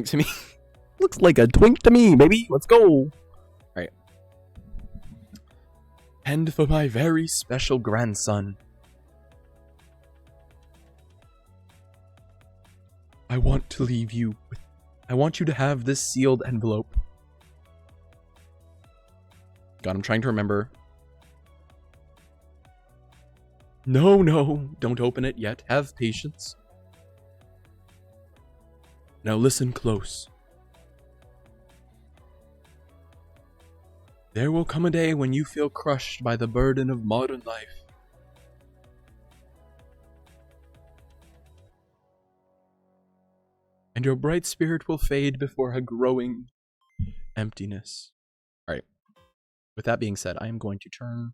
To me. Looks like a twink to me, baby. Let's go. Alright. And for my very special grandson, I want to leave you with... I want you to have this sealed envelope. God, I'm trying to remember. No, don't open it yet. Have patience. Now listen close. There will come a day when you feel crushed by the burden of modern life. And your bright spirit will fade before a growing emptiness. Alright. With that being said, I am going to turn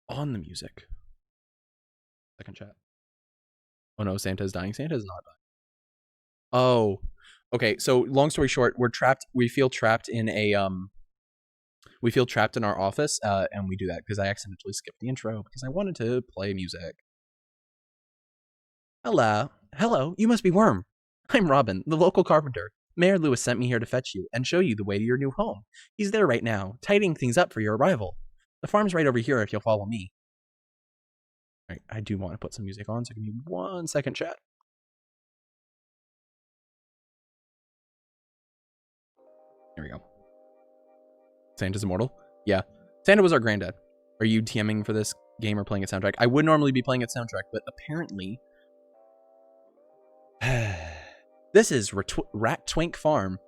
on the music. Second chat. Oh no, Santa's dying. Santa's not dying. Oh. Okay, so long story short, we're trapped. We feel trapped in a, we feel trapped in our office, and we do that because I accidentally skipped the intro because I wanted to play music. Hello, you must be Worm. I'm Robin, the local carpenter. Mayor Lewis sent me here to fetch you and show you the way to your new home. He's there right now, tidying things up for your arrival. The farm's right over here if you'll follow me. Alright, I do want to put some music on, so give me 1 second, chat. There we go. Santa's immortal? Yeah. Santa was our granddad. Are you TMing for this game or playing a soundtrack? I would normally be playing a soundtrack, but apparently... This is Rat Twink Farm.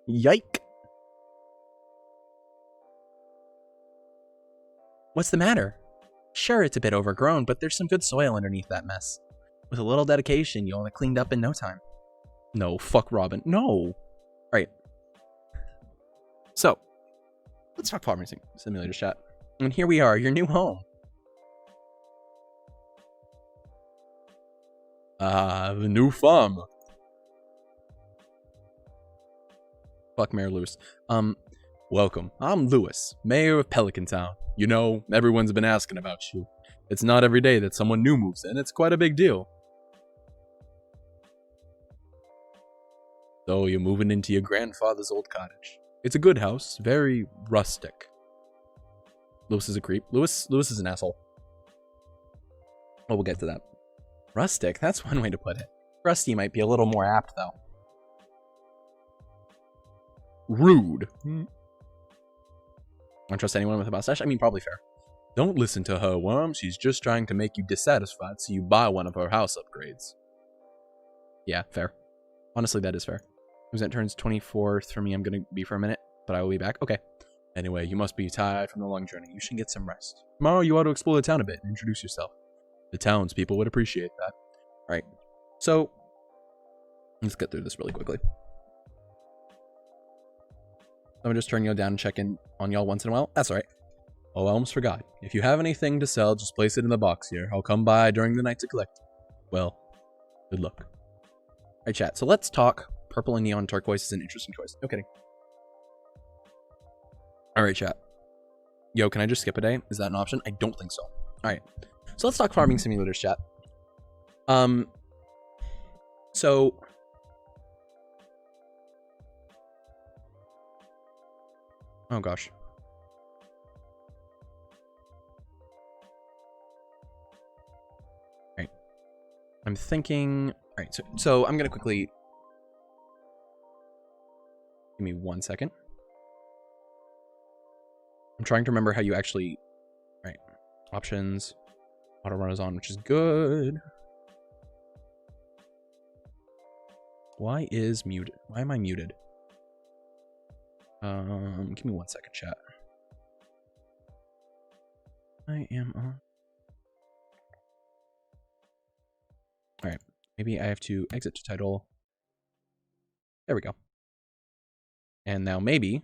Yike. What's the matter? Sure, it's a bit overgrown, but there's some good soil underneath that mess. With a little dedication, you'll have it cleaned up in no time. No, fuck Robin. No. Alright. So, let's talk farming simulator, chat. And here we are, your new home. The new farm. Fuck Mayor Lewis. Welcome. I'm Lewis, Mayor of Pelican Town. You know, everyone's been asking about you. It's not every day that someone new moves in. It's quite a big deal. So you're moving into your grandfather's old cottage. It's a good house, very rustic. Lewis is a creep. Lewis is an asshole. Oh, we'll get to that. Rustic, that's one way to put it. Rusty might be a little more apt, though. Rude. Don't trust anyone with a mustache? I mean, probably fair. Don't listen to her, Worm. She's just trying to make you dissatisfied so you buy one of her house upgrades. Yeah, fair. Honestly, that is fair. Who's that turns 24th for me? I'm going to be for a minute, but I will be back. Okay. Anyway, you must be tired from the long journey. You should get some rest. Tomorrow, you ought to explore the town a bit and introduce yourself. The townspeople would appreciate that. Alright. So, let's get through this really quickly. Let me just turn y'all down and check in on y'all once in a while. That's alright. Oh, I almost forgot. If you have anything to sell, just place it in the box here. I'll come by during the night to collect it. Well, good luck. Alright, chat. So let's talk. Purple and neon turquoise is an interesting choice. No kidding. Alright, chat. Yo, can I just skip a day? Is that an option? I don't think so. Alright. So let's talk farming simulators, chat. So... Oh, gosh. Alright. I'm thinking... Alright, so I'm going to quickly... Give me 1 second. I'm trying to remember how you actually... Alright. Options. Auto run is on, which is good. Why is muted? Why am I muted? Give me 1 second, chat. I am on. Alright. Maybe I have to exit to title. There we go. And now maybe.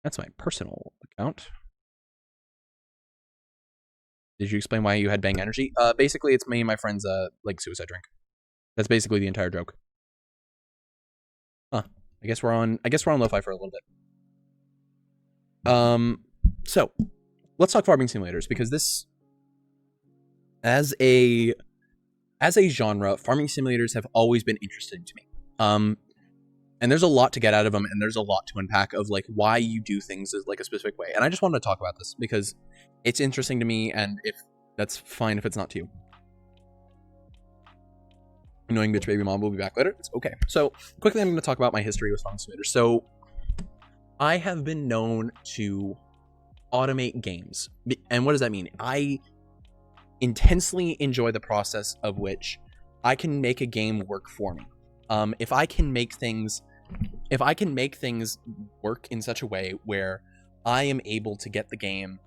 That's my personal account. Did you explain why you had bang energy? Basically, it's me and my friend's like suicide drink. That's basically the entire joke. Huh. I guess we're on lo-fi for a little bit. So let's talk farming simulators because this as a genre, farming simulators have always been interesting to me. And there's a lot to get out of them, and there's a lot to unpack of like why you do things as like a specific way. And I just wanted to talk about this because it's interesting to me, and if that's fine if it's not to you. Annoying bitch baby mom will be back later. It's okay. So quickly, I'm going to talk about my history with farming simulators. So I have been known to automate games, and what does that mean? I intensely enjoy the process of which I can make a game work for me. If I can make things work in such a way where I am able to get the game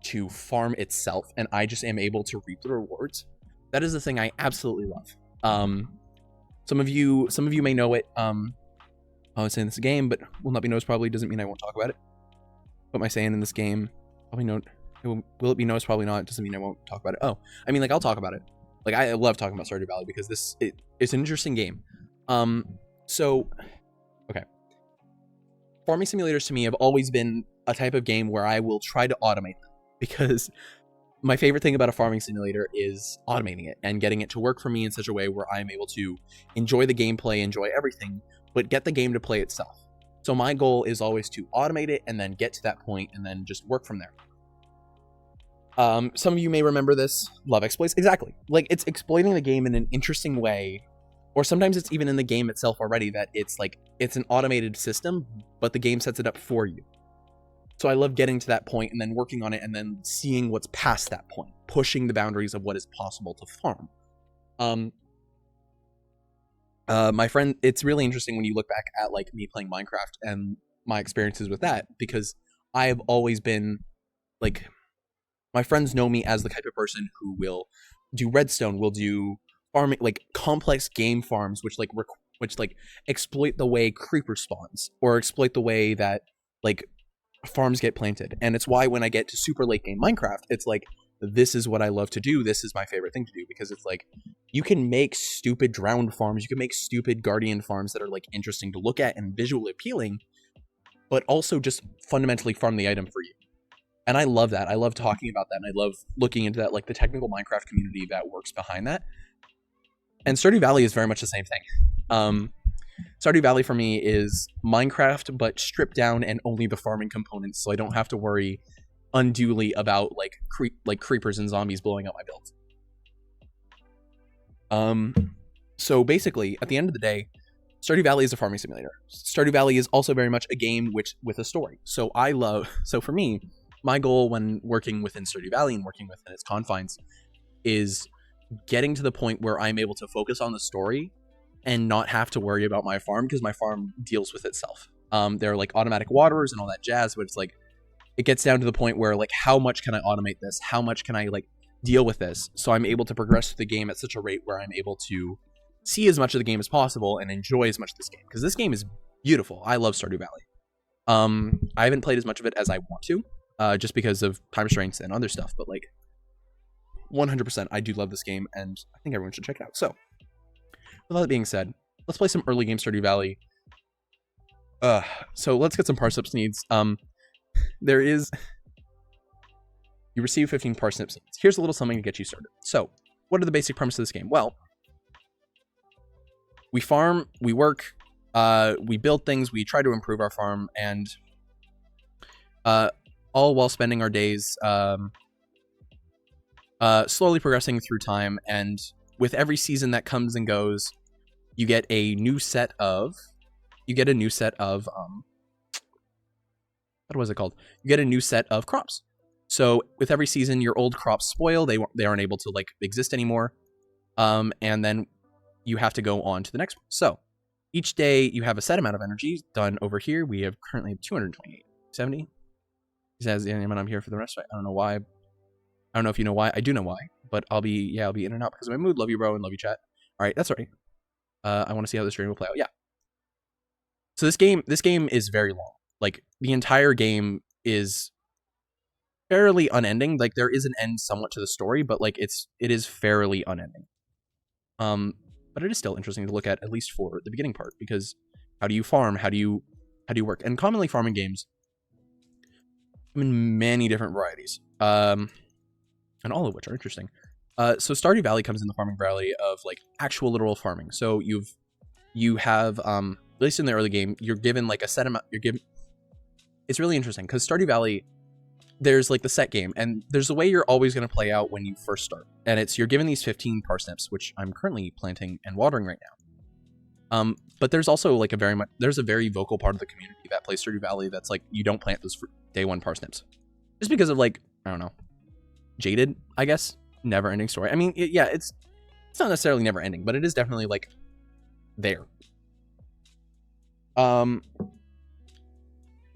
to farm itself and I just am able to reap the rewards, that is the thing I absolutely love. Some of you may know it. I was saying this game, but will not be noticed probably doesn't mean I won't talk about it. What am I saying in this game? Probably no. Will it be noticed? Probably not. Doesn't mean I won't talk about it. Oh, I mean, like, I'll talk about it. Like, I love talking about Stardew Valley because it's an interesting game. So, okay. Farming simulators to me have always been a type of game where I will try to automate them because my favorite thing about a farming simulator is automating it and getting it to work for me in such a way where I'm able to enjoy the gameplay, enjoy everything, but get the game to play itself. So my goal is always to automate it and then get to that point and then just work from there. Some of you may remember this. Love exploits. Exactly. Like, it's exploiting the game in an interesting way, or sometimes it's even in the game itself already that it's like, it's an automated system, but the game sets it up for you. So I love getting to that point and then working on it and then seeing what's past that point, pushing the boundaries of what is possible to farm. My friend, it's really interesting when you look back at like me playing Minecraft and my experiences with that, because I have always been like, my friends know me as the type of person who will do redstone, will do farming, like complex game farms, which exploit the way creeper spawns or exploit the way that like farms get planted. And it's why when I get to super late game Minecraft, it's like, this is what I love to do. This is my favorite thing to do, because it's like, you can make stupid drowned farms. You can make stupid guardian farms that are like interesting to look at and visually appealing, but also just fundamentally farm the item for you. And I love that. I love talking about that. And I love looking into that, like the technical Minecraft community that works behind that. And Stardew Valley is very much the same thing. Stardew Valley for me is Minecraft, but stripped down and only the farming components, so I don't have to worry unduly about like creepers and zombies blowing up my builds. So basically, at the end of the day, Stardew Valley is a farming simulator. Stardew Valley is also very much a game with a story. So for me, my goal when working within Stardew Valley and working within its confines is getting to the point where I'm able to focus on the story and not have to worry about my farm, because my farm deals with itself. There are like automatic waterers and all that jazz, but it's like, it gets down to the point where like, how much can I automate this? How much can I like deal with this? So I'm able to progress through the game at such a rate where I'm able to see as much of the game as possible and enjoy as much of this game, because this game is beautiful. I love Stardew Valley. I haven't played as much of it as I want to, just because of time restraints and other stuff, but like 100% I do love this game, and I think everyone should check it out. So with all that being said, let's play some early game Stardew Valley. So let's get some parsnips needs. You receive 15 parsnip seeds. Here's a little something to get you started. So what are the basic premises of this game? Well, we farm, we work, we build things, we try to improve our farm, and all while spending our days slowly progressing through time. And with every season that comes and goes, you get a new set of what was it called? You get a new set of crops. So with every season, your old crops spoil. They aren't able to like exist anymore. And then you have to go on to the next one. So each day you have a set amount of energy done over here. We have currently 228, 70. He says, and I'm here for the rest. I don't know why. I don't know if you know why. I do know why, but I'll be in and out because of my mood. Love you, bro, and love you, chat. All right, that's all right. I want to see how the stream will play out. Yeah. So this game is very long. Like, the entire game is fairly unending. Like, there is an end somewhat to the story, but like it is fairly unending. But it is still interesting to look at least for the beginning part, because how do you farm? How do you work? And commonly farming games come in many different varieties. And all of which are interesting. So Stardew Valley comes in the farming valley of like actual literal farming. So you have at least in the early game, you're given like a set amount. It's really interesting because Stardew Valley, there's like the set game, and there's a way you're always going to play out when you first start, and it's you're given these 15 parsnips, which I'm currently planting and watering right now. But there's also like there's a very vocal part of the community that plays Stardew Valley that's like you don't plant those day one parsnips, just because of like I don't know, jaded, I guess. Never ending story. I mean, yeah, it's not necessarily never ending, but it is definitely like there.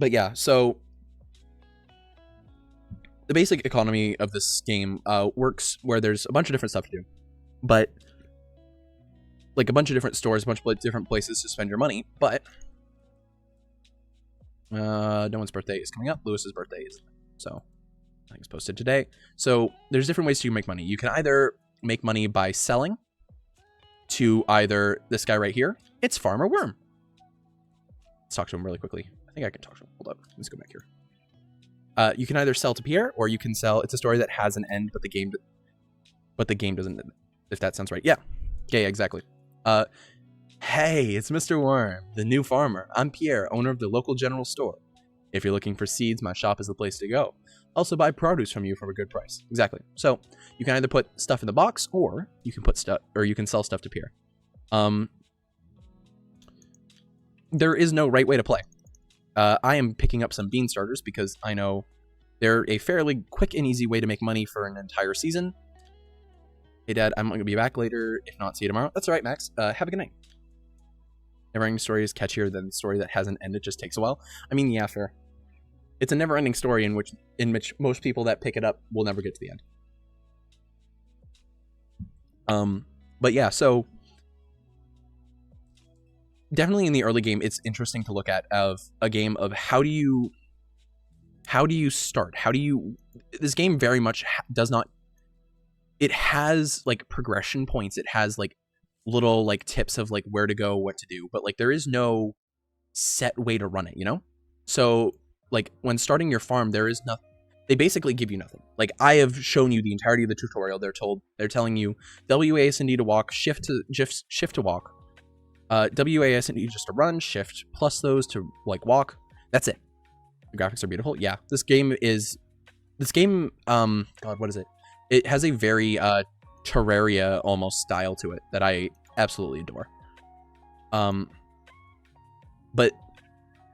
But yeah, so the basic economy of this game works where there's a bunch of different stuff to do, but like a bunch of different stores, a bunch of different places to spend your money. But no one's birthday is coming up. Lewis's birthday is, so I think it's posted today. So there's different ways to make money. You can either make money by selling to either this guy right here. It's Farmer Worm. Let's talk to him really quickly. I think I can talk to him. Hold up. Let's go back here. You can either sell to Pierre, or you can sell. It's a story that has an end, but the game doesn't. If that sounds right. Yeah. Yeah, exactly. Hey, it's Mr. Worm, the new farmer. I'm Pierre, owner of the local general store. If you're looking for seeds, my shop is the place to go. Also buy produce from you for a good price. Exactly. So you can either put stuff in the box, or you can put stuff, or you can sell stuff to Pierre. There is no right way to play. I am picking up some bean starters because I know they're a fairly quick and easy way to make money for an entire season. Hey Dad, I'm going to be back later. If not, see you tomorrow. That's all right, Max. Have a good night. Never-ending story is catchier than the story that hasn't ended. Just takes a while. I mean, yeah, fair. It's a never-ending story in which most people that pick it up will never get to the end. But yeah, so definitely in the early game, it's interesting to look at of a game of how do you start? This game very much does not. It has like progression points. It has like little like tips of like where to go, what to do, but like there is no set way to run it, you know? So like when starting your farm, there is nothing. They basically give you nothing. Like I have shown you the entirety of the tutorial. They're telling you WASD to walk, shift to walk, WASD just to run, shift plus those to like walk. That's it. The graphics are beautiful. Yeah, this game, God, what is it? It has a very Terraria almost style to it that I absolutely adore. But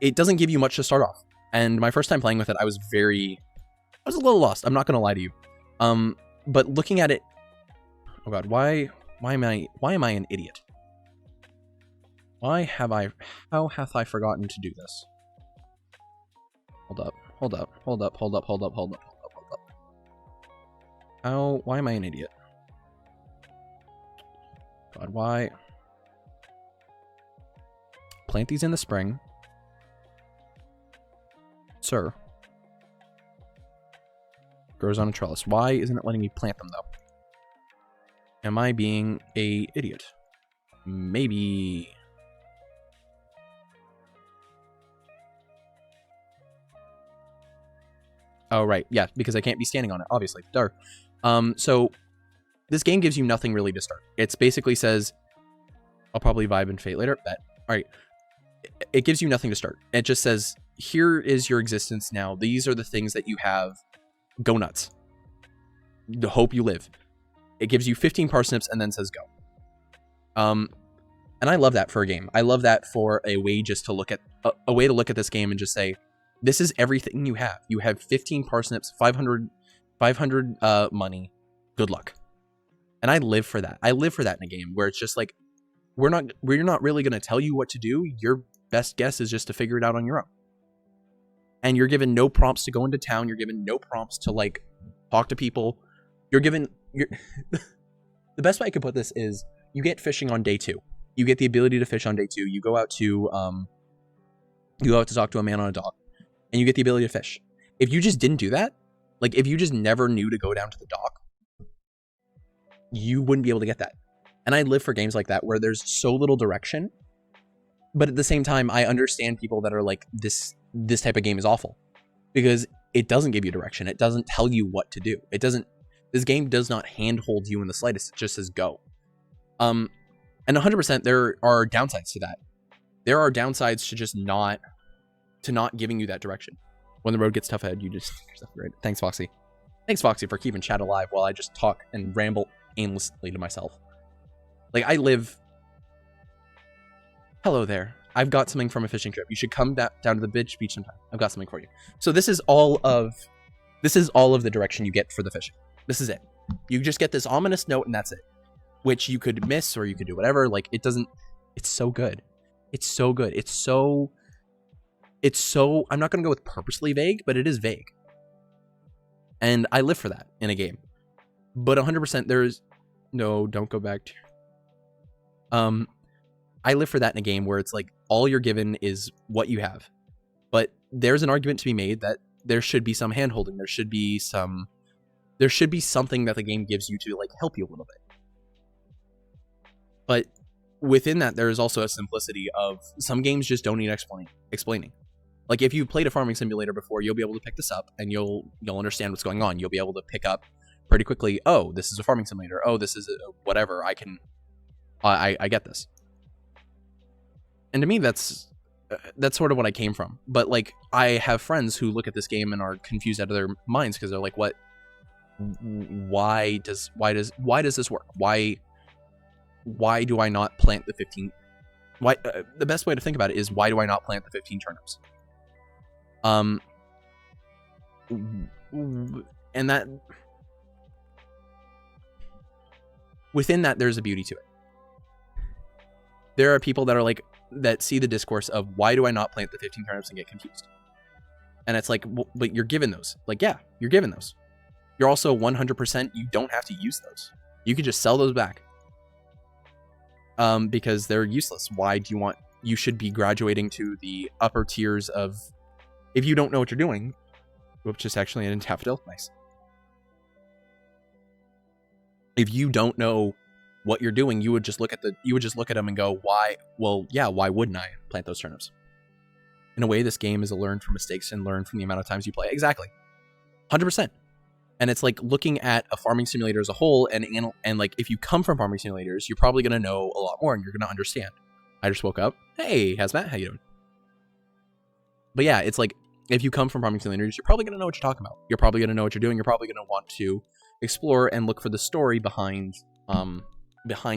it doesn't give you much to start off. And my first time playing with it, I was a little lost. I'm not gonna lie to you. But looking at it, oh God, why am I an idiot? How have I forgotten to do this? Hold up. Why am I an idiot? God, why? Plant these in the spring. Sir. Grows on a trellis. Why isn't it letting me plant them, though? Am I being a idiot? Maybe. Oh, right. Yeah, because I can't be standing on it, obviously. Duh. So this game gives you nothing really to start. It's basically says, I'll probably vibe and fate later. Bet. All right. It gives you nothing to start. It just says, here is your existence now. These are the things that you have. Go nuts. The hope you live. It gives you 15 parsnips and then says go. And I love that for a game. I love that for a way just to look at a way to look at this game and just say, this is everything you have. You have 15 parsnips, 500 money. Good luck. And I live for that. I live for that in a game where it's just like, we're not really going to tell you what to do. Your best guess is just to figure it out on your own. And you're given no prompts to go into town. You're given no prompts to like talk to people. The best way I could put this is you get fishing on day 2. You get the ability to fish on day 2. You go out to talk to a man on a dock, and you get the ability to fish. If you just didn't do that, like if you just never knew to go down to the dock, you wouldn't be able to get that. And I live for games like that where there's so little direction, but at the same time, I understand people that are like, this type of game is awful because it doesn't give you direction. It doesn't tell you what to do. It doesn't. This game does not handhold you in the slightest. It just says go. And 100% there are downsides to that. There are downsides to just not giving you that direction. When the road gets tough ahead, you just right. Thanks, Foxy. Thanks, Foxy, for keeping chat alive while I just talk and ramble aimlessly to myself. Like, I live... Hello there. I've got something from a fishing trip. You should come down to the beach sometime. I've got something for you. So this is all of the direction you get for the fishing. This is it. You just get this ominous note and that's it. Which you could miss or you could do whatever. Like, it doesn't... It's so good. It's so good. It's so... I'm not going to go with purposely vague, but it is vague. And I live for that in a game. But 100% there's... No, don't go back to... I live for that in a game where it's like all you're given is what you have. But there's an argument to be made that there should be some handholding. There should be something that the game gives you to like help you a little bit. But within that, there is also a simplicity of some games just don't need explaining. Like if you played a farming simulator before, you'll be able to pick this up and you'll understand what's going on. You'll be able to pick up pretty quickly. Oh, this is a farming simulator. Oh, this is whatever. I get this. And to me, that's sort of what I came from. But like, I have friends who look at this game and are confused out of their minds because they're like, "What? Why does this work? Why do I not plant the 15? Why? The best way to think about it is why do I not plant the 15 turnips? And that within that, there's a beauty to it. There are people that are like. That see the discourse of why do I not plant the 15 turnips and get confused. And it's like, well, but you're given those. Like, yeah, you're given those. You're also 100%, you don't have to use those. You could just sell those back. Because they're useless. Why do you want, you should be graduating to the upper tiers of, if you don't know what you're doing, whoops, just actually an daffodil, nice. If you don't know what you're doing, you would just look at them and go, why? Well, yeah, why wouldn't I plant those turnips? In a way, this game is a learn from mistakes and learn from the amount of times you play. Exactly. 100%. And it's like looking at a farming simulator as a whole, and like if you come from farming simulators, you're probably going to know a lot more and you're going to understand. I just woke up. Hey, Hazmat, how you doing? But yeah, it's like if you come from farming simulators, you're probably going to know what you're talking about. You're probably going to know what you're doing. You're probably going to want to explore and look for the story behind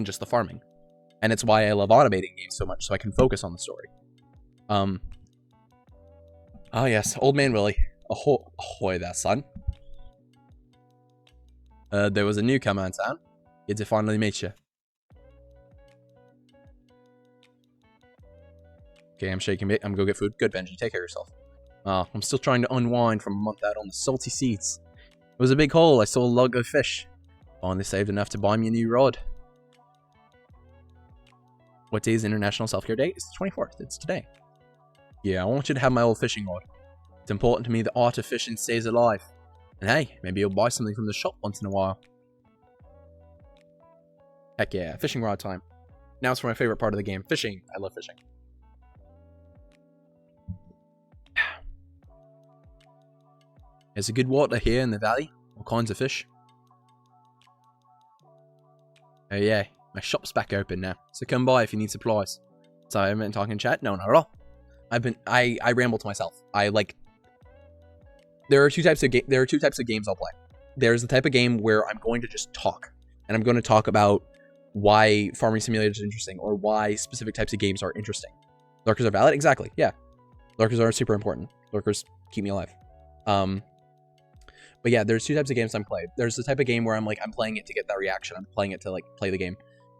just the farming. And it's why I love automating games so much, so I can focus on the story. Oh yes, Old Man Willie. Ahoy there, son. There was a newcomer in town. Good to finally meet you. Okay, I'm shaking it. I'm gonna go get food. Good, Benji. Take care of yourself. I'm still trying to unwind from a month out on the salty seas. It was a big haul. I saw a log of fish. Finally saved enough to buy me a new rod. What day is International Self-Care Day? It's the 24th. It's today. Yeah, I want you to have my old fishing rod. It's important to me that art of fishing stays alive. And hey, maybe you'll buy something from the shop once in a while. Heck yeah, fishing rod time. Now it's for my favorite part of the game, fishing. I love fishing. There's a good water here in the valley. All kinds of fish. Oh yeah. My shop's back open now, so come by if you need supplies. So I haven't been talking chat? No, not at all. I ramble to myself. There are two types of games I'll play. There's the type of game where I'm going to just talk, and I'm going to talk about why farming simulators are interesting, or why specific types of games are interesting. Lurkers are valid? Exactly, yeah. Lurkers are super important. Lurkers keep me alive. But yeah, there's two types of games I'm playing. There's the type of game where I'm playing it to get that reaction. I'm playing it to like play the game.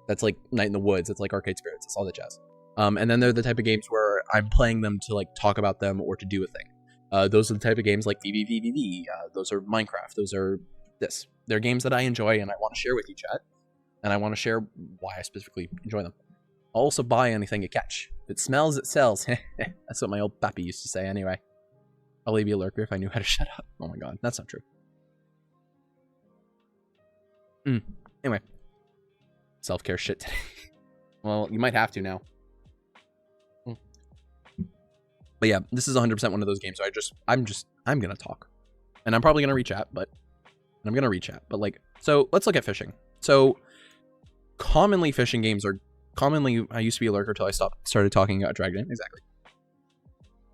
That's like Night in the Woods. It's like Arcade Spirits. It's all that jazz. And then they're the type of games where I'm playing them to like talk about them or to do a thing. Those are the type of games like VVVVV. Those are Minecraft. Those are this. They're games that I enjoy and I want to share with you, chat. And I want to share why I specifically enjoy them. I'll also buy anything you catch. If it smells, it sells. That's what my old pappy used to say anyway. I'll leave you a lurker if I knew how to shut up. Oh my god, that's not true. Anyway. Self-care shit today. Well, you might have to now. But yeah, this is 100% one of those games. So I'm gonna talk. And I'm probably gonna reach out, but I'm gonna rechat, but like, so let's look at fishing. So commonly fishing games are I used to be a lurker until I started talking about Dragon. Exactly.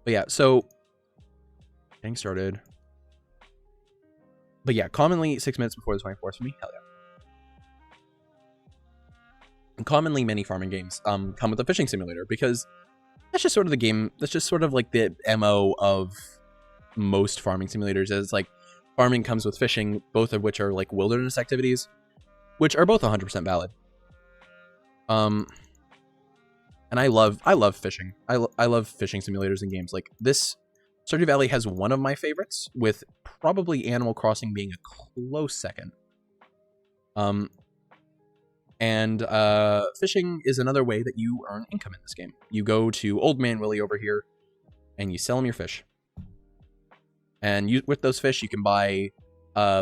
But yeah, so getting started. But yeah, commonly 6 minutes before the 24th for me. Hell yeah. And commonly many farming games come with a fishing simulator because that's just sort of the game. That's just sort of like the MO of most farming simulators. Is like farming comes with fishing, both of which are like wilderness activities, which are both 100% valid. And I love fishing. I love fishing simulators in games like this. Stardew Valley has one of my favorites, with probably Animal Crossing being a close second. And fishing is another way that you earn income in this game. You go to Old Man Willie over here, and you sell him your fish. And with those fish, you can buy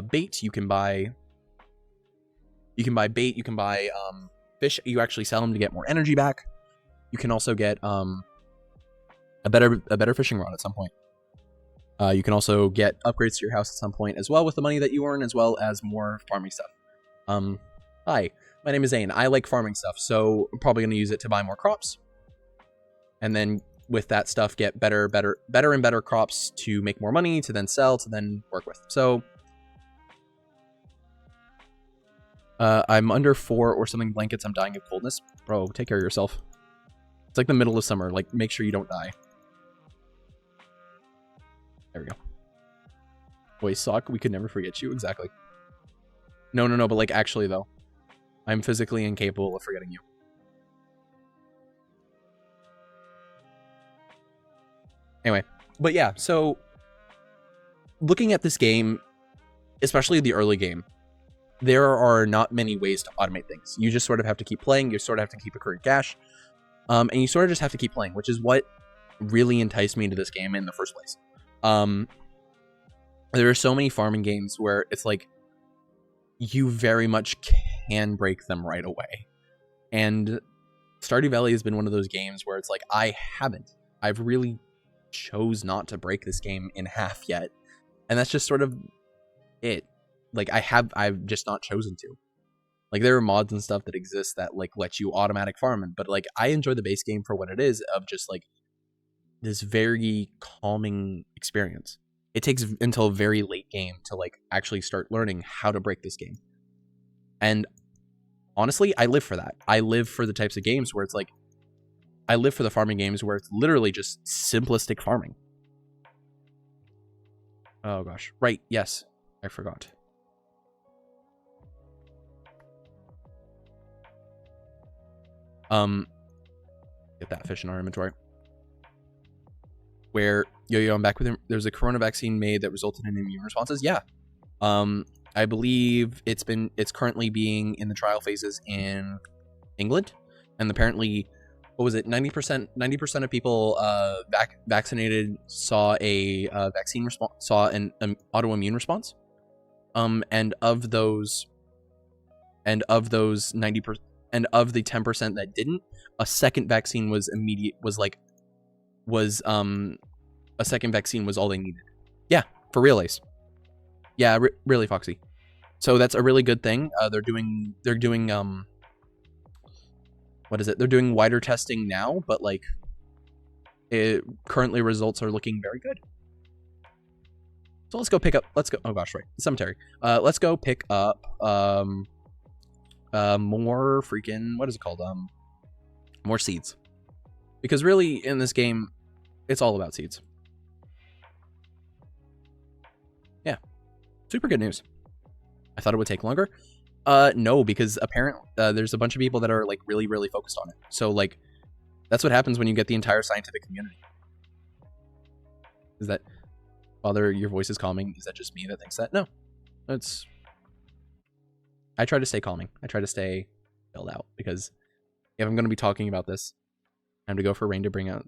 bait. You can buy bait. You can buy fish. You actually sell them to get more energy back. You can also get a better fishing rod at some point. You can also get upgrades to your house at some point as well with the money that you earn, as well as more farming stuff. Hi, my name is Zane. I like farming stuff, so I'm probably going to use it to buy more crops. And then with that stuff, get better and better crops to make more money, to then sell, to then work with. So I'm under 4 or something blankets. I'm dying of coldness. Bro, take care of yourself. It's like the middle of summer. Like, make sure you don't die. There we go. Boy, Sock, we could never forget you. Exactly. No, but like, actually, though. I'm physically incapable of forgetting you. Anyway, but yeah, so looking at this game, especially the early game, there are not many ways to automate things. You just sort of have to keep playing. You sort of have to keep accruing cash. And you sort of just have to keep playing, which is what really enticed me into this game in the first place. There are so many farming games where it's like you very much can break them right away. And Stardew Valley has been one of those games where it's like, I've really chose not to break this game in half yet. And that's just sort of it. Like, I've just not chosen to. Like, there are mods and stuff that exist that like let you automatic farm, but like I enjoy the base game for what it is, of just like this very calming experience. It takes until a very late game to like actually start learning how to break this game. And honestly, I live for that. I live for the types of games where it's like, I live for the farming games where it's literally just simplistic farming. Oh gosh. Right. Yes. I forgot. Get that fish in our inventory. Where, yo, I'm back with him. There's a corona vaccine made that resulted in immune responses. Yeah. I believe it's currently being in the trial phases in England, and apparently, what was it? 90% of people vaccinated saw a vaccine response, saw an autoimmune response. And of those 90%, and of the 10% that didn't, a second vaccine was a second vaccine was all they needed. Yeah, for real, Ace. Yeah, really, Foxy. So that's a really good thing. They're doing what is it? They're doing wider testing now, but like currently results are looking very good. So let's go pick up. Oh gosh, right, cemetery. Let's go pick up more freaking, what is it called? More seeds. Because really, in this game, it's all about seeds. Yeah. Super good news. I thought it would take longer. No, because apparently there's a bunch of people that are like really, really focused on it. So like, that's what happens when you get the entire scientific community. Is that, Father, your voice is calming? Is that just me that thinks that? No. I try to stay calming. I try to stay chilled out, because if I'm going to be talking about this, time to go for rain to bring out.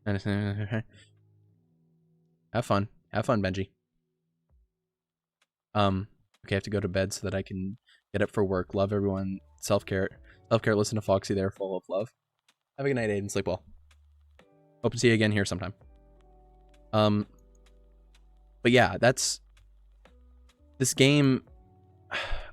Have fun, Benji. Okay, I have to go to bed so that I can get up for work. Love everyone. Self-care. Listen to Foxy there, full of love. Have a good night, Aiden. Sleep well. Hope to see you again here sometime. But yeah, that's this game,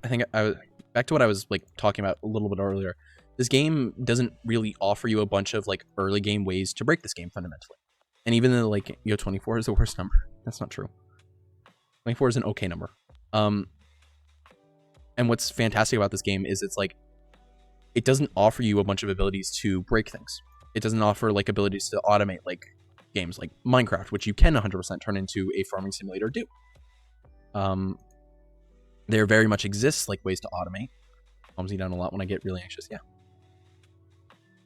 I think I was back to what I was like talking about a little bit earlier. This game doesn't really offer you a bunch of like early game ways to break this game fundamentally. And even though like 24 is the worst number, that's not true. 24 is an okay number. And what's fantastic about this game is it's like it doesn't offer you a bunch of abilities to break things. It doesn't offer like abilities to automate like games like Minecraft, which you can 100% turn into a farming simulator do. There very much exists like ways to automate. Calms me down a lot when I get really anxious. Yeah.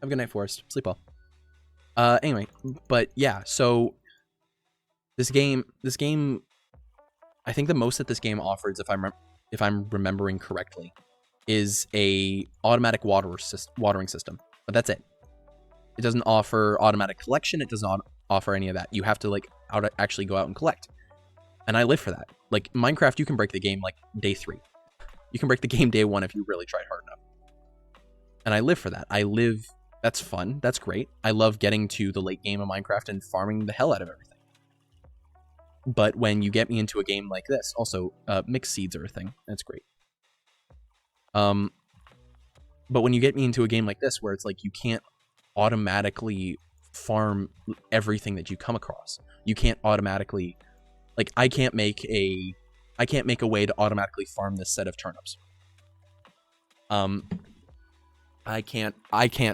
Have a good night, Forrest. Sleep well. Anyway, but yeah, so this game, I think the most that this game offers, if I'm remembering correctly, is a automatic watering system. But that's it. It doesn't offer automatic collection. It does not offer any of that. You have to like actually go out and collect. And I live for that. Like Minecraft, you can break the game like day 3. You can break the game day 1 if you really tried hard enough. And I live for that. That's fun. That's great. I love getting to the late game of Minecraft and farming the hell out of everything. But when you get me into a game like this, also mixed seeds are a thing. That's great. But when you get me into a game like this, where it's like you can't automatically farm everything that you come across. You can't automatically, like I can't make a way to automatically farm this set of turnips. I can't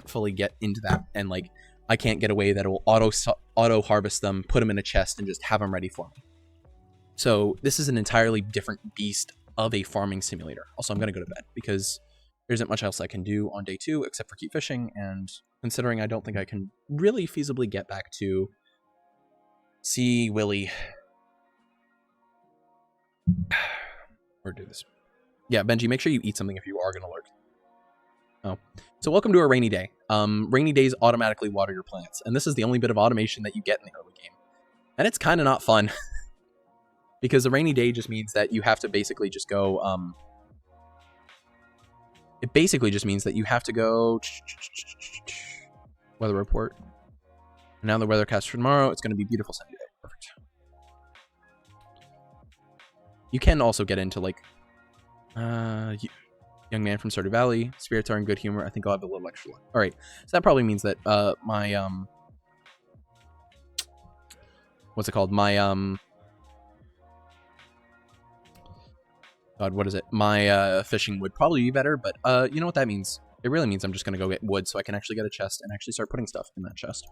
fully get into that, and like I can't get a way that will auto harvest them, put them in a chest, and just have them ready for me. So this is an entirely different beast of a farming simulator. Also, I'm gonna go to bed because there isn't much else I can do on day 2 except for keep fishing, and considering I don't think I can really feasibly get back to see Willie or do this. Yeah, Benji, make sure you eat something if you are gonna lurk. Oh, so welcome to a rainy day. Rainy days automatically water your plants, and this is the only bit of automation that you get in the early game. And it's kind of not fun, because a rainy day just means that you have to basically just go, it basically just means that you have to go, weather report. Now the weathercast for tomorrow, it's going to be beautiful sunny day. Perfect. You can also get into like, young man from Stardew Valley. Spirits are in good humor. I think I'll have a little extra luck. All right. So that probably means that my what's it called? My God, what is it? My fishing would probably be better, but you know what that means? It really means I'm just gonna go get wood so I can actually get a chest and actually start putting stuff in that chest.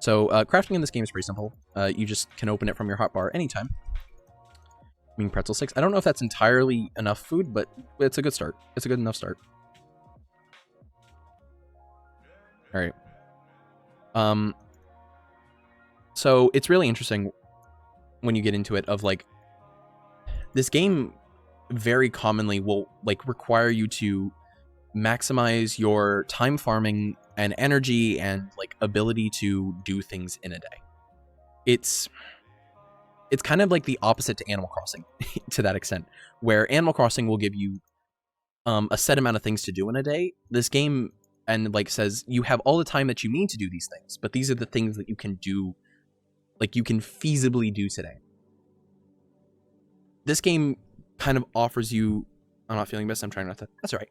So crafting in this game is pretty simple. You just can open it from your hotbar anytime. Mean pretzel 6. I don't know if that's entirely enough food, but it's a good start. It's a good enough start. All right. So it's really interesting when you get into it of like this game very commonly will like require you to maximize your time farming and energy and like ability to do things in a day. It's kind of like the opposite to Animal Crossing to that extent, where Animal Crossing will give you a set amount of things to do in a day. This game and like says you have all the time that you need to do these things, but these are the things that you can do, like you can feasibly do today. This game kind of offers you, I'm not feeling best, I'm trying not to, that's all right.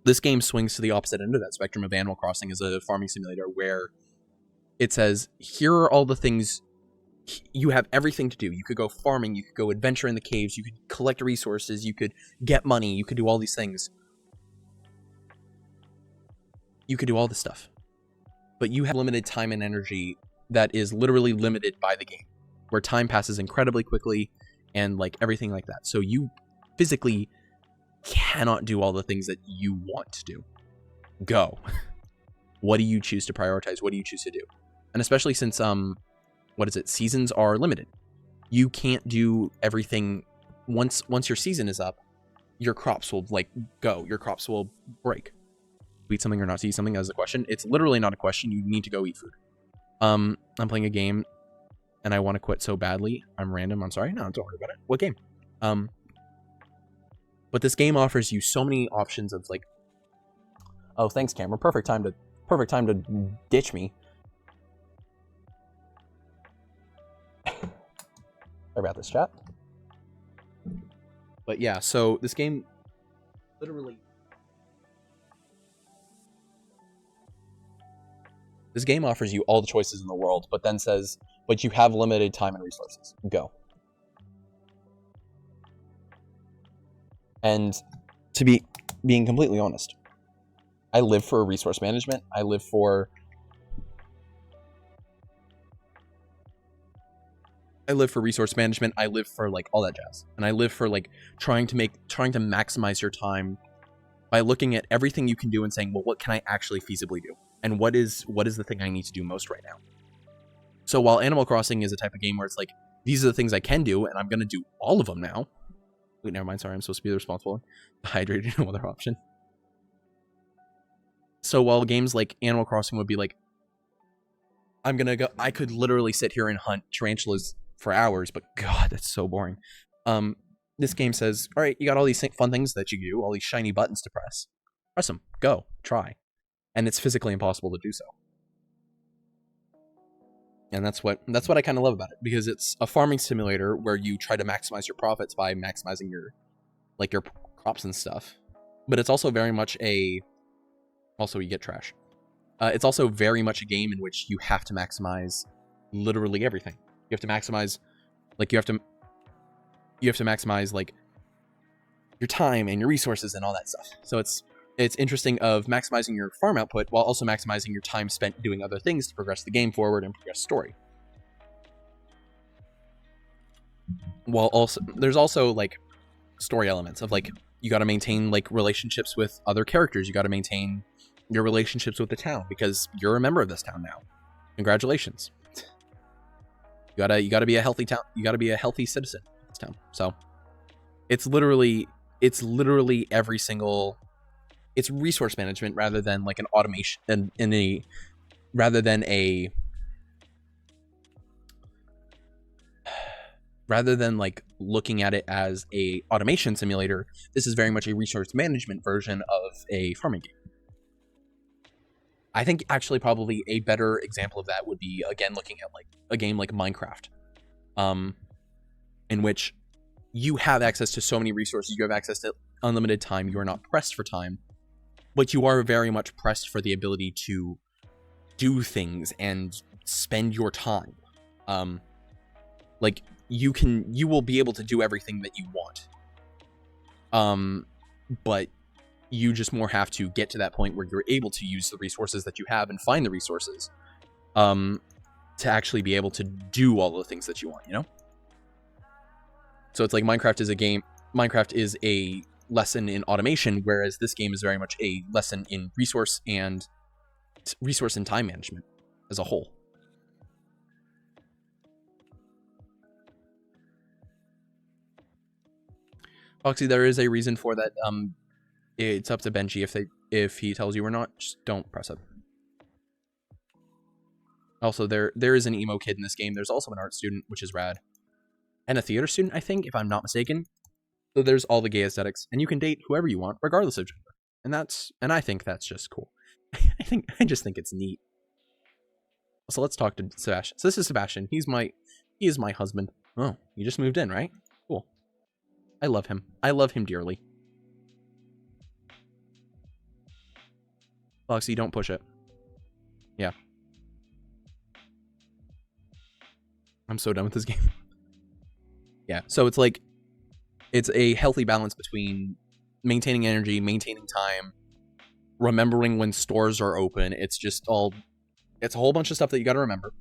This game swings to the opposite end of that spectrum of Animal Crossing as a farming simulator, where it says, here are all the things, you have everything to do. You could go farming, you could go adventure in the caves, you could collect resources, you could get money, you could do all these things. You could do all this stuff. But you have limited time and energy that is literally limited by the game, where time passes incredibly quickly and like everything like that. So you physically cannot do all the things that you want to do. Go. What do you choose to prioritize? What do you choose to do? And especially since, seasons are limited. You can't do everything. Once your season is up, your crops will like go. Your crops will break. Eat something or not to eat something as a question. It's literally not a question. You need to go eat food. I'm playing a game and I want to quit so badly. I'm random. I'm sorry. No, don't worry about it. What game? But this game offers you so many options of like, oh, thanks, Cameron. Perfect time to ditch me. Sorry about this, chat. But yeah, so this game literally... This game offers you all the choices in the world, but then says, but you have limited time and resources. Go. And to being completely honest, I live for resource management. I live for resource management. I live for like all that jazz. And I live for like trying to maximize your time by looking at everything you can do and saying, well, what can I actually feasibly do? And what is the thing I need to do most right now? So while Animal Crossing is a type of game where it's like, these are the things I can do, and I'm going to do all of them now. Wait, never mind. Sorry, I'm supposed to be the responsible one. Hydrated, no other option. So while games like Animal Crossing would be like, I could literally sit here and hunt tarantulas for hours, but God, that's so boring. This game says, all right, you got all these fun things that you do, all these shiny buttons to press. Press them. Go. Try. And it's physically impossible to do so. And that's what I kind of love about it, because it's a farming simulator where you try to maximize your profits by maximizing your crops and stuff. But it's also very much also you get trash. It's also very much a game in which you have to maximize literally everything. You have to maximize, you have to maximize like your time and your resources and all that stuff. So it's interesting of maximizing your farm output while also maximizing your time spent doing other things to progress the game forward and progress story. While also there's also like story elements of like, you got to maintain like relationships with other characters. You got to maintain your relationships with the town because you're a member of this town now. Congratulations. You gotta be a healthy town. You gotta be a healthy citizen of this town. So it's literally every single... It's resource management rather than like an automation rather than like looking at it as a automation simulator. This is very much a resource management version of a farming game. I think actually probably a better example of that would be, again, looking at like a game like Minecraft, in which you have access to so many resources. You have access to unlimited time. You are not pressed for time, but you are very much pressed for the ability to do things and spend your time. Like you will be able to do everything that you want. But you just more have to get to that point where you're able to use the resources that you have and find the resources, to actually be able to do all the things that you want, you know? So it's like Minecraft is a lesson in automation, whereas this game is very much a lesson in resource and time management as a whole. Foxy, there is a reason for that. It's up to Benji if he tells you or not. Just don't press it. Also, there is an emo kid in this game. There's also an art student, which is rad, and a theater student, I think, if I'm not mistaken. So there's all the gay aesthetics, and you can date whoever you want, regardless of gender. And I think that's just cool. I just think it's neat. So let's talk to Sebastian. So this is Sebastian. He is my husband. Oh, you just moved in, right? Cool. I love him. I love him dearly. Foxy, don't push it. Yeah. I'm so done with this game. Yeah, so it's like, it's a healthy balance between maintaining energy, maintaining time, remembering when stores are open. It's a whole bunch of stuff that you got to remember.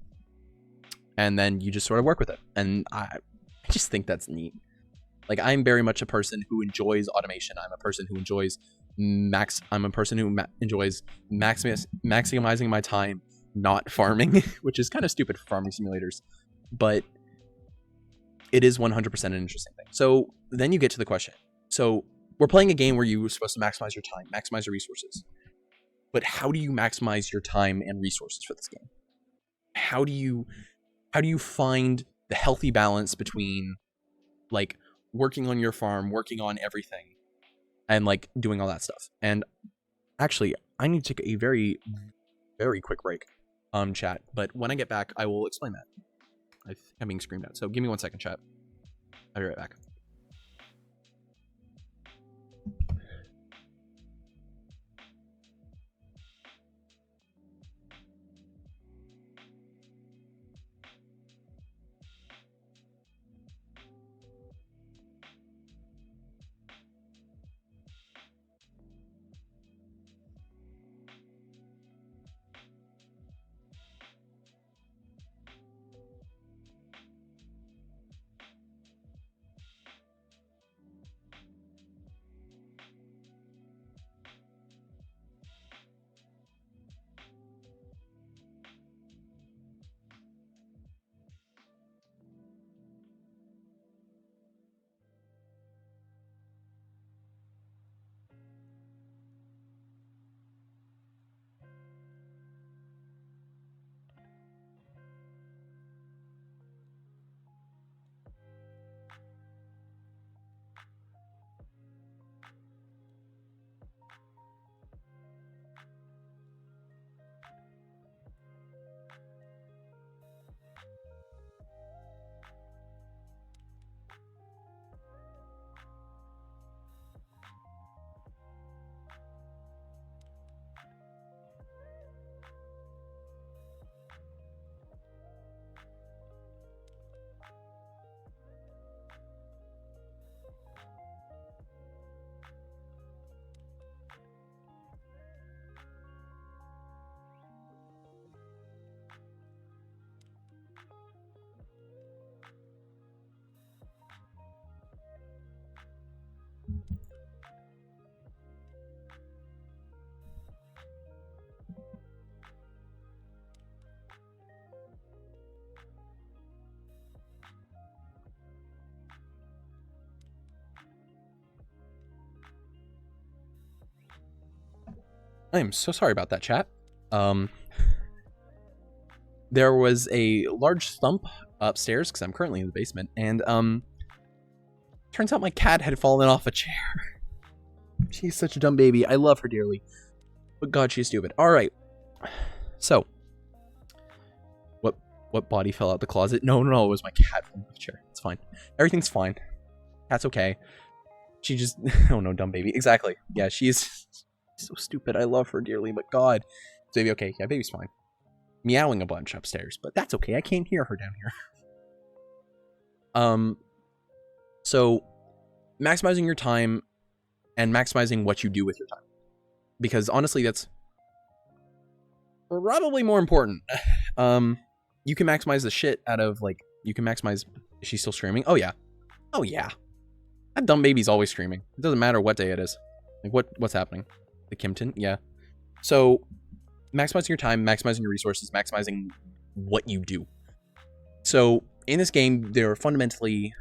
And then you just sort of work with it. And I just think that's neat. Like, I'm very much a person who enjoys automation. I'm a person who enjoys maximizing my time, not farming, which is kind of stupid for farming simulators, but it is 100% an interesting thing. So then you get to the question. So we're playing a game where you're supposed to maximize your time, maximize your resources. But how do you maximize your time and resources for this game? How do you find the healthy balance between like working on your farm, working on everything, and like doing all that stuff? And actually, I need to take a very, very quick break, chat. But when I get back, I will explain that. I think I'm being screamed at. So give me 1 second, chat. I'll be right back. I am so sorry about that, chat. There was a large thump upstairs because I'm currently in the basement, and turns out my cat had fallen off a chair. She's such a dumb baby. I love her dearly, but God, she's stupid. All right, so what body fell out the closet? No, it was my cat falling off the chair. It's fine. Everything's fine. Cat's okay. She just oh no, dumb baby. Exactly. Yeah, she's so stupid. I love her dearly, but God, is baby okay? Yeah, baby's fine. Meowing a bunch upstairs, but that's okay. I can't hear her down here. So maximizing your time and maximizing what you do with your time, because honestly, that's probably more important. You can maximize the shit out of, like, you can maximize. Is she still screaming? Oh yeah, that dumb baby's always screaming. It doesn't matter what day it is. Like, what's happening? The Kimpton? Yeah. So maximizing your time, maximizing your resources, maximizing what you do. So in this game, there are fundamentally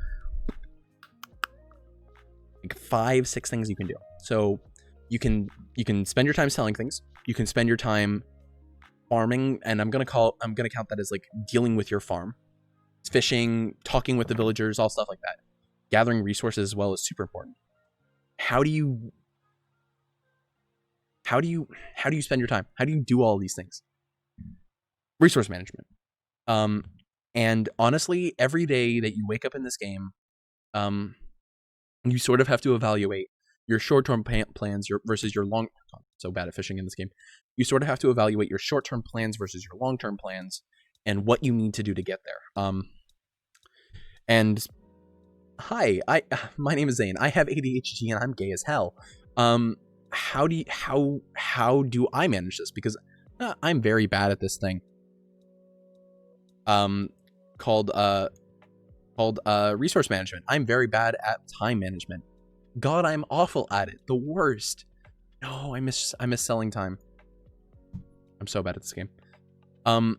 like 5-6 things you can do. So you can spend your time selling things. You can spend your time farming, and I'm gonna count that as like dealing with your farm. Fishing, talking with the villagers, all stuff like that. Gathering resources as well is super important. How do you spend your time? How do you do all these things? Resource management. And honestly, every day that you wake up in this game, you sort of have to evaluate your short-term plans versus your long. So bad at fishing in this game. You sort of have to evaluate your short-term plans versus your long-term plans, and what you need to do to get there. And hi, my name is Zane. I have ADHD and I'm gay as hell. How do I manage this? Because I'm very bad at this thing. Called resource management. I'm very bad at time management. God, I'm awful at it. The worst. No, I miss selling time. I'm so bad at this game. Oh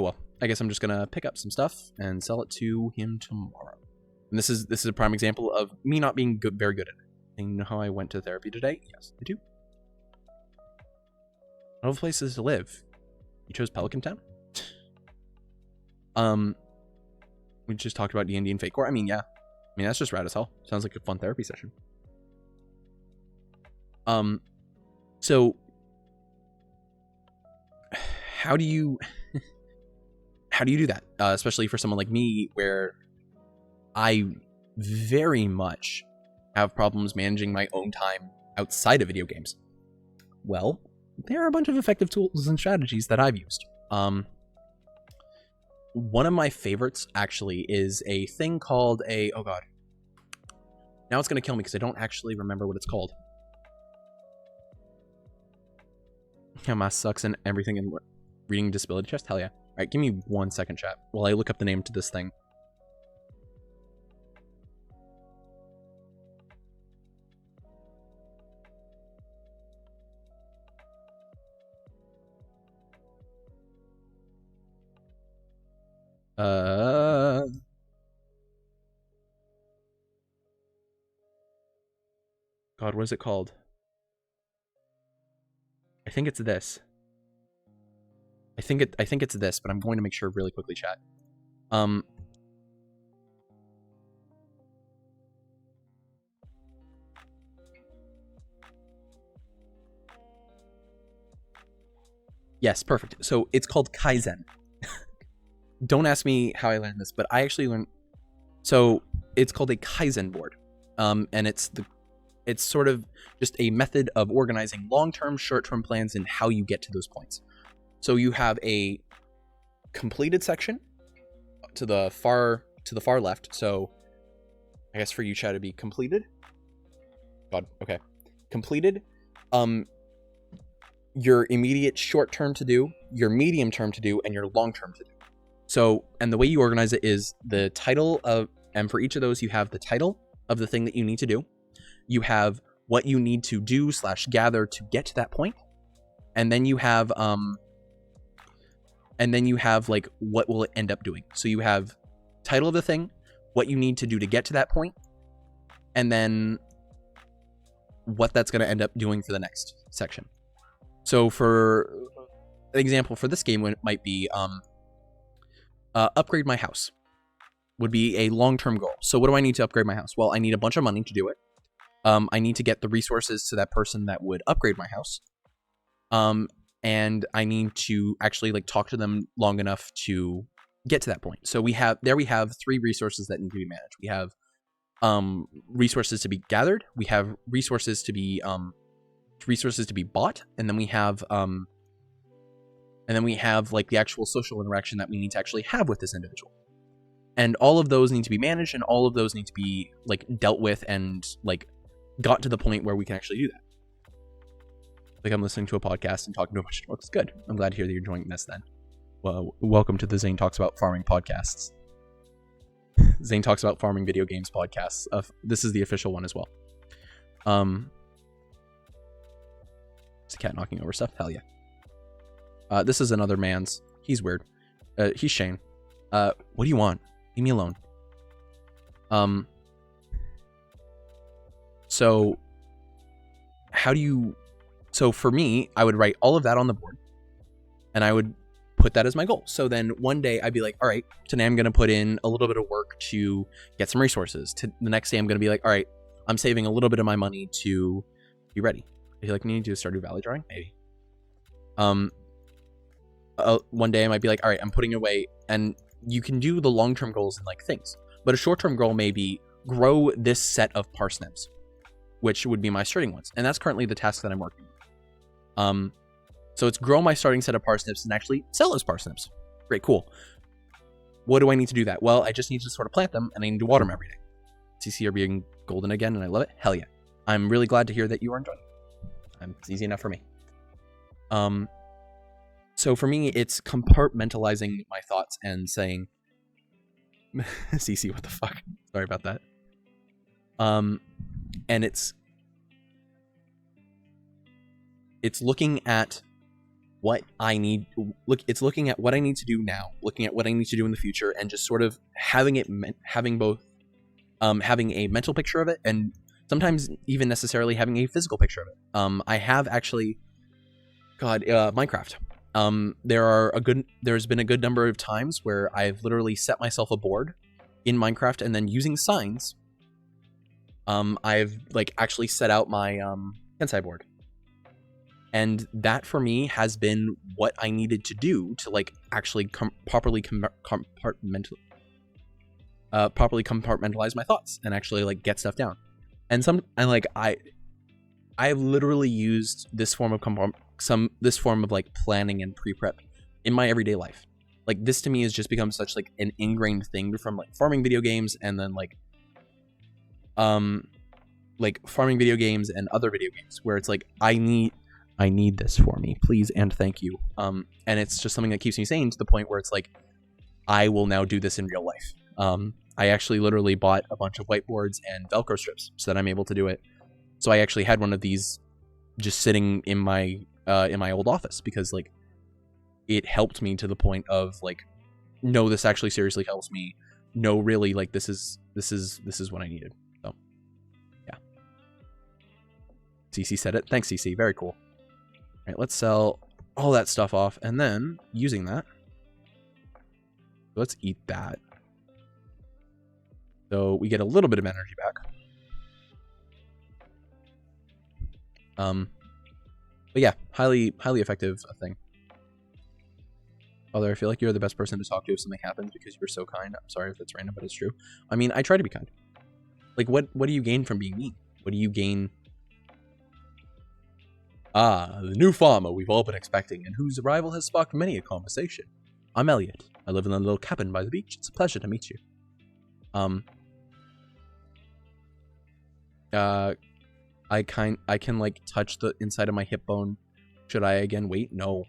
well. I guess I'm just gonna pick up some stuff and sell it to him tomorrow. And this is a prime example of me not being very good at it. And you know how I went to therapy today? Yes, I do. I love places to live. You chose Pelican Town? We just talked about D&D and Fate Core. I mean, yeah. I mean, that's just rad as hell. Sounds like a fun therapy session. So how do you do that? Especially for someone like me, where I very much have problems managing my own time outside of video games. Well, there are a bunch of effective tools and strategies that I've used. One of my favorites, actually, is a thing called oh god. Now it's going to kill me because I don't actually remember what it's called. Yeah, math sucks and everything in reading disability test? Hell yeah. Alright, give me 1 second, chat, while I look up the name to this thing. God, what is it called? I think it's this. I think it's this, but I'm going to make sure really quickly, chat. Yes, perfect. So it's called Kaizen. Don't ask me how I learned this, but I actually learned. So it's called a Kaizen board, and it's sort of just a method of organizing long-term, short-term plans and how you get to those points. So you have a completed section to the far left. So I guess for you, chat, to be completed. God, okay, completed. Your immediate short-term to do, your medium-term to do, and your long-term to do. So, and the way you organize it is the title of, and for each of those, you have the title of the thing that you need to do. You have what you need to do / gather to get to that point. And then you have, like, what will it end up doing? So you have title of the thing, what you need to do to get to that point, and then what that's going to end up doing for the next section. So for an example for this game, it might be, upgrade my house would be a long-term goal. So what do I need to upgrade my house? Well, I need a bunch of money to do it. I need to get the resources to that person that would upgrade my house. And I need to actually like talk to them long enough to get to that point. So we have 3 resources that need to be managed. We have resources to be gathered, we have resources to be bought, and then we have like the actual social interaction that we need to actually have with this individual. And all of those need to be managed, and all of those need to be like dealt with and like got to the point where we can actually do that. Like I'm listening to a podcast and talking to a bunch of folks. Good. I'm glad to hear that you're joining this then. Well, welcome to the Zane Talks About Farming podcasts. Zane Talks About Farming video games podcasts. This is the official one as well. Is a cat knocking over stuff? Hell yeah. This is another man's. He's weird. He's Shane. What do you want? Leave me alone. So for me, I would write all of that on the board and I would put that as my goal. So then one day I'd be like, all right, today I'm going to put in a little bit of work to get some resources. The next day I'm going to be like, all right, I'm saving a little bit of my money to be ready. I feel like we need to do a Stardew Valley drawing. Maybe. One day I might be like, all right, I'm putting away, and you can do the long-term goals in like things, but a short-term goal may be grow this set of parsnips, which would be my starting ones. And that's currently the task that I'm working on. So it's grow my starting set of parsnips and actually sell those parsnips. Great, cool. What do I need to do that? Well, I just need to sort of plant them and I need to water them every day. CC are being golden again and I love it. Hell yeah. I'm really glad to hear that you are enjoying it. It's easy enough for me. So for me, it's compartmentalizing my thoughts and saying, CC, what the fuck? Sorry about that. And it's looking at what I need. It's looking at what I need to do now, looking at what I need to do in the future, and just sort of having a mental picture of it, and sometimes even necessarily having a physical picture of it. I have actually, Minecraft. There's been a good number of times where I've literally set myself a board in Minecraft, and then using signs, I've like actually set out my Tensai board. And that for me has been what I needed to do to like actually properly compartmentalize. properly compartmentalize my thoughts and actually like get stuff down. And I've literally used this form of like planning and pre-prep in my everyday life. Like this to me has just become such like an ingrained thing from like farming video games, and then like farming video games and other video games where it's like I need this for me, please and thank you. And it's just something that keeps me sane to the point where it's like I will now do this in real life. I actually literally bought a bunch of whiteboards and Velcro strips so that I'm able to do it. So I actually had one of these just sitting in my old office because like it helped me to the point of like, no, this actually seriously helps me. No, really, like this is what I needed. So yeah. CC said it. Thanks, CC. Very cool. All right, let's sell all that stuff off, and then using that, let's eat that. So we get a little bit of energy back. But yeah, highly effective thing. Although I feel like you're the best person to talk to if something happens because you're so kind. I'm sorry if it's random, but it's true. I mean, I try to be kind. Like, what do you gain from being mean? What do you gain? Ah, the new farmer we've all been expecting and whose arrival has sparked many a conversation. I'm Elliot. I live in a little cabin by the beach. It's a pleasure to meet you. I can like touch the inside of my hip bone. Should I again wait? No.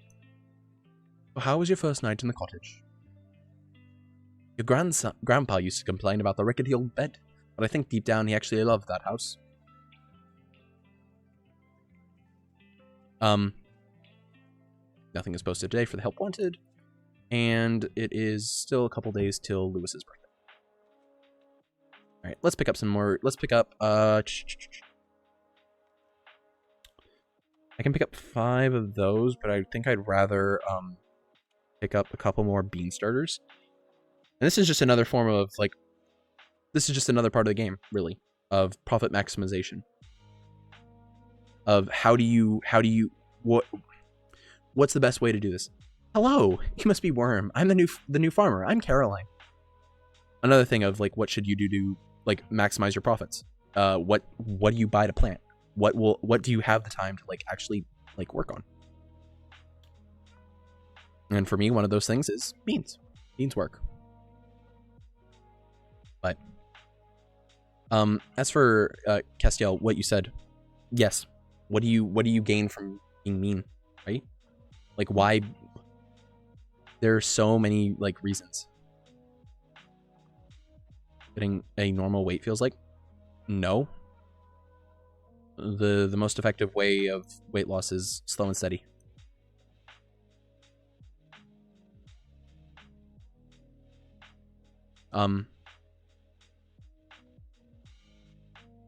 How was your first night in the cottage? Your grandpa used to complain about the rickety old bed, but I think deep down he actually loved that house. Nothing is posted today for the help wanted, and it is still a couple days till Lewis's birthday. All right, let's pick up some more. Let's pick up. I can pick up 5 of those, but I think I'd rather pick up a couple more bean starters. And this is just another form of like, this is just another part of the game, really, of profit maximization. Of what's the best way to do this? Hello, you must be Worm. I'm the new farmer. I'm Caroline. Another thing of like, what should you do to like maximize your profits? What do you buy to plant? What do you have the time to like actually like work on? And for me, one of those things is beans. Beans work. But as for Castiel, what you said, yes. What do you gain from being mean, right? Like why? There are so many like reasons. Getting a normal weight feels like no. The most effective way of weight loss is slow and steady.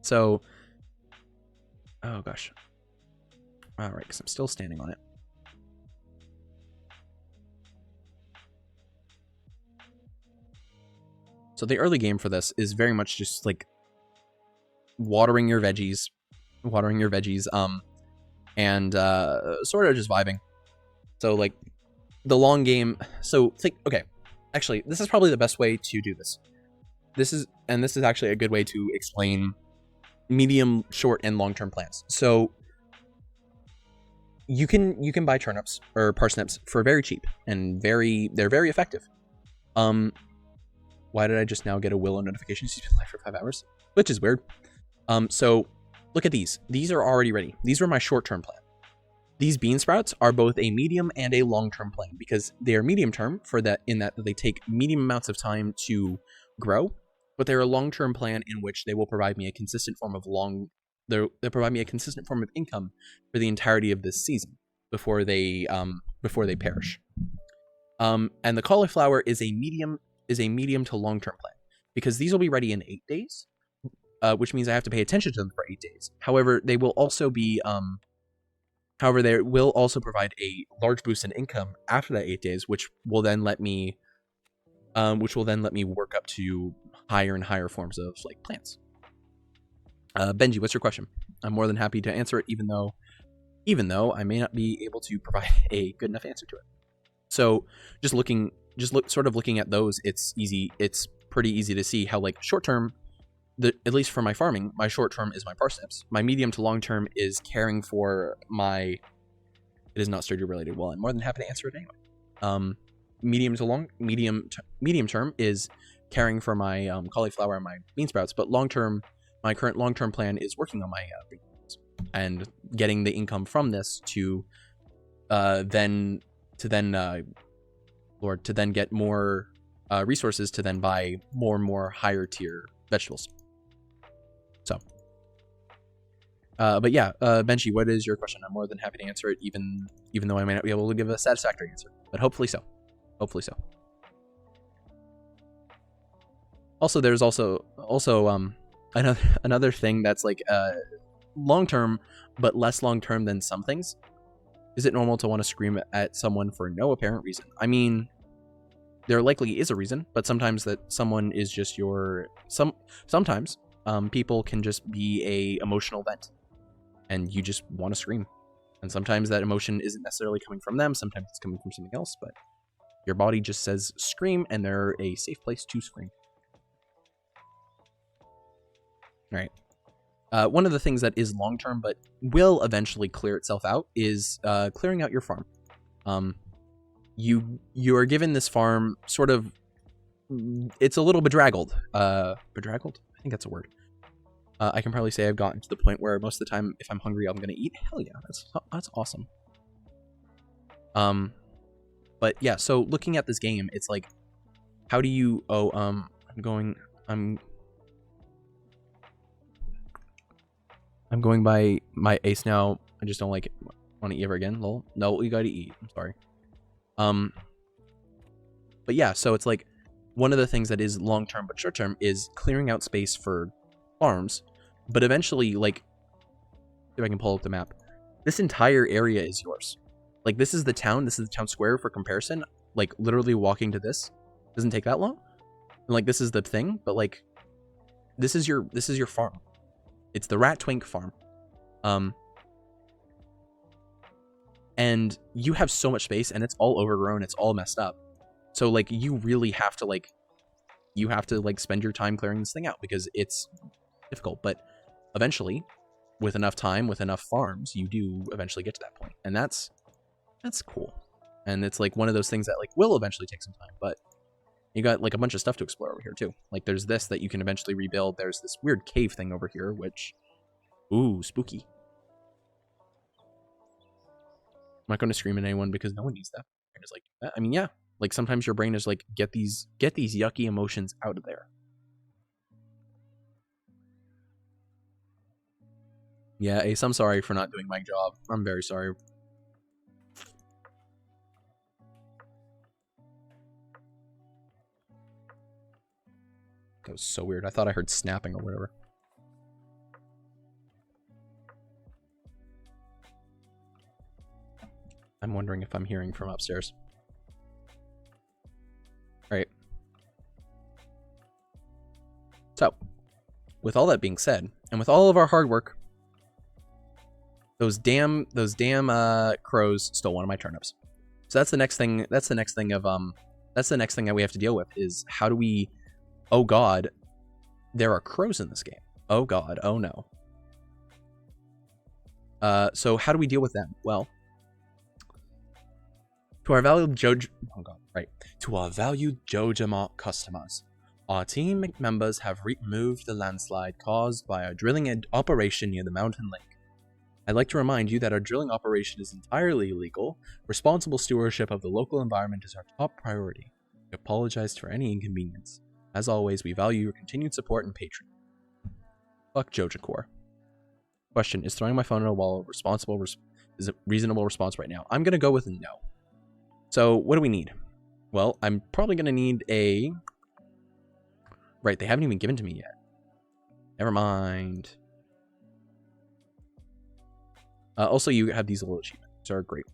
So, oh gosh. All right, because I'm still standing on it. So the early game for this is very much just like watering your veggies, and sort of just vibing. So like the long game. So think, okay, actually, this is probably the best way to do this. This is actually a good way to explain medium, short, and long-term plans. So you can buy turnips or parsnips for very cheap and they're very effective. Why did I just now get a Willow notification? She's been live for 5 hours, which is weird. So look at these. These are already ready. These are my short-term plan. These bean sprouts are both a medium and a long-term plan because they are medium-term in that they take medium amounts of time to grow, but they're a long-term plan in which they will provide me a consistent form of they'll provide me a consistent form of income for the entirety of this season before they perish. And the cauliflower is a medium to long-term plan because these will be ready in 8 days, which means I have to pay attention to them for 8 days. However, they will also be they will also provide a large boost in income after that 8 days, which will then let me work up to higher and higher forms of like plants. Benji, what's your question? I'm more than happy to answer it, even though I may not be able to provide a good enough answer to it. So sort of looking at those, it's easy. It's pretty easy to see how like short term, at least for my farming, my short term is my parsnips. My medium to long term is caring for my. It is not Stardew related. Well, I'm more than happy to answer it anyway. Medium term is caring for my cauliflower and my bean sprouts, but long term, my current long term plan is working on my beans and getting the income from this to then get more resources to then buy more and more higher tier vegetables. So, but yeah, Benji, what is your question? I'm more than happy to answer it, even though I may not be able to give a satisfactory answer, but hopefully so. Hopefully so. Also, there's also another thing that's like long term, but less long term than some things. Is it normal to want to scream at someone for no apparent reason? I mean, there likely is a reason, but sometimes that someone is just sometimes people can just be a emotional vent, and you just want to scream. And sometimes that emotion isn't necessarily coming from them. Sometimes it's coming from something else, but your body just says scream, and they're a safe place to scream. All right. One of the things that is long-term but will eventually clear itself out is clearing out your farm. You are given this farm sort of, it's a little bedraggled. Bedraggled? I think that's a word. I can probably say I've gotten to the point where most of the time, if I'm hungry, I'm gonna eat. Hell yeah, that's awesome. But yeah, so looking at this game, it's like, how do you? I'm going by my ace now. I just don't like it. Want to eat ever again? Lol. No, you gotta eat. I'm sorry. But yeah, so it's like one of the things that is long term but short term is clearing out space for farms. But eventually, like, if I can pull up the map, this entire area is yours. Like, this is the town. This is the town square for comparison. Like, literally walking to this doesn't take that long. And, like, this is the thing, but like, this is your farm. It's the Rat Twink farm. And you have so much space, and it's all overgrown. It's all messed up. So like, you really have to like spend your time clearing this thing out because it's difficult. But eventually, with enough time, with enough farms, you do eventually get to that point, and that's cool. And it's like one of those things that like will eventually take some time, but you got like a bunch of stuff to explore over here too. Like there's this that you can eventually rebuild. There's this weird cave thing over here, which, ooh, spooky. I'm not going to scream at anyone because no one needs that. I'm just like, I mean, yeah, like sometimes your brain is like, get these yucky emotions out of there. Yeah, Ace, I'm sorry for not doing my job. I'm very sorry. That was so weird. I thought I heard snapping or whatever. I'm wondering if I'm hearing from upstairs. All right. So, with all that being said, and with all of our hard work, those damn crows stole one of my turnips. So that's the next thing. That's the next thing that we have to deal with is how do we? Oh God, there are crows in this game. Oh God, oh no. So how do we deal with them? Well, to our valued Jojamart customers, our team members have removed the landslide caused by our drilling operation near the mountain lake. I'd like to remind you that our drilling operation is entirely illegal. Responsible stewardship of the local environment is our top priority. We apologize for any inconvenience. As always, we value your continued support and patronage. Fuck Jojacore. Question, is throwing my phone at a wall is a reasonable response right now? I'm going to go with no. So, what do we need? Well, I'm probably going to need a... Right, they haven't even given to me yet. Never mind. Also, you have these little achievements. These are great.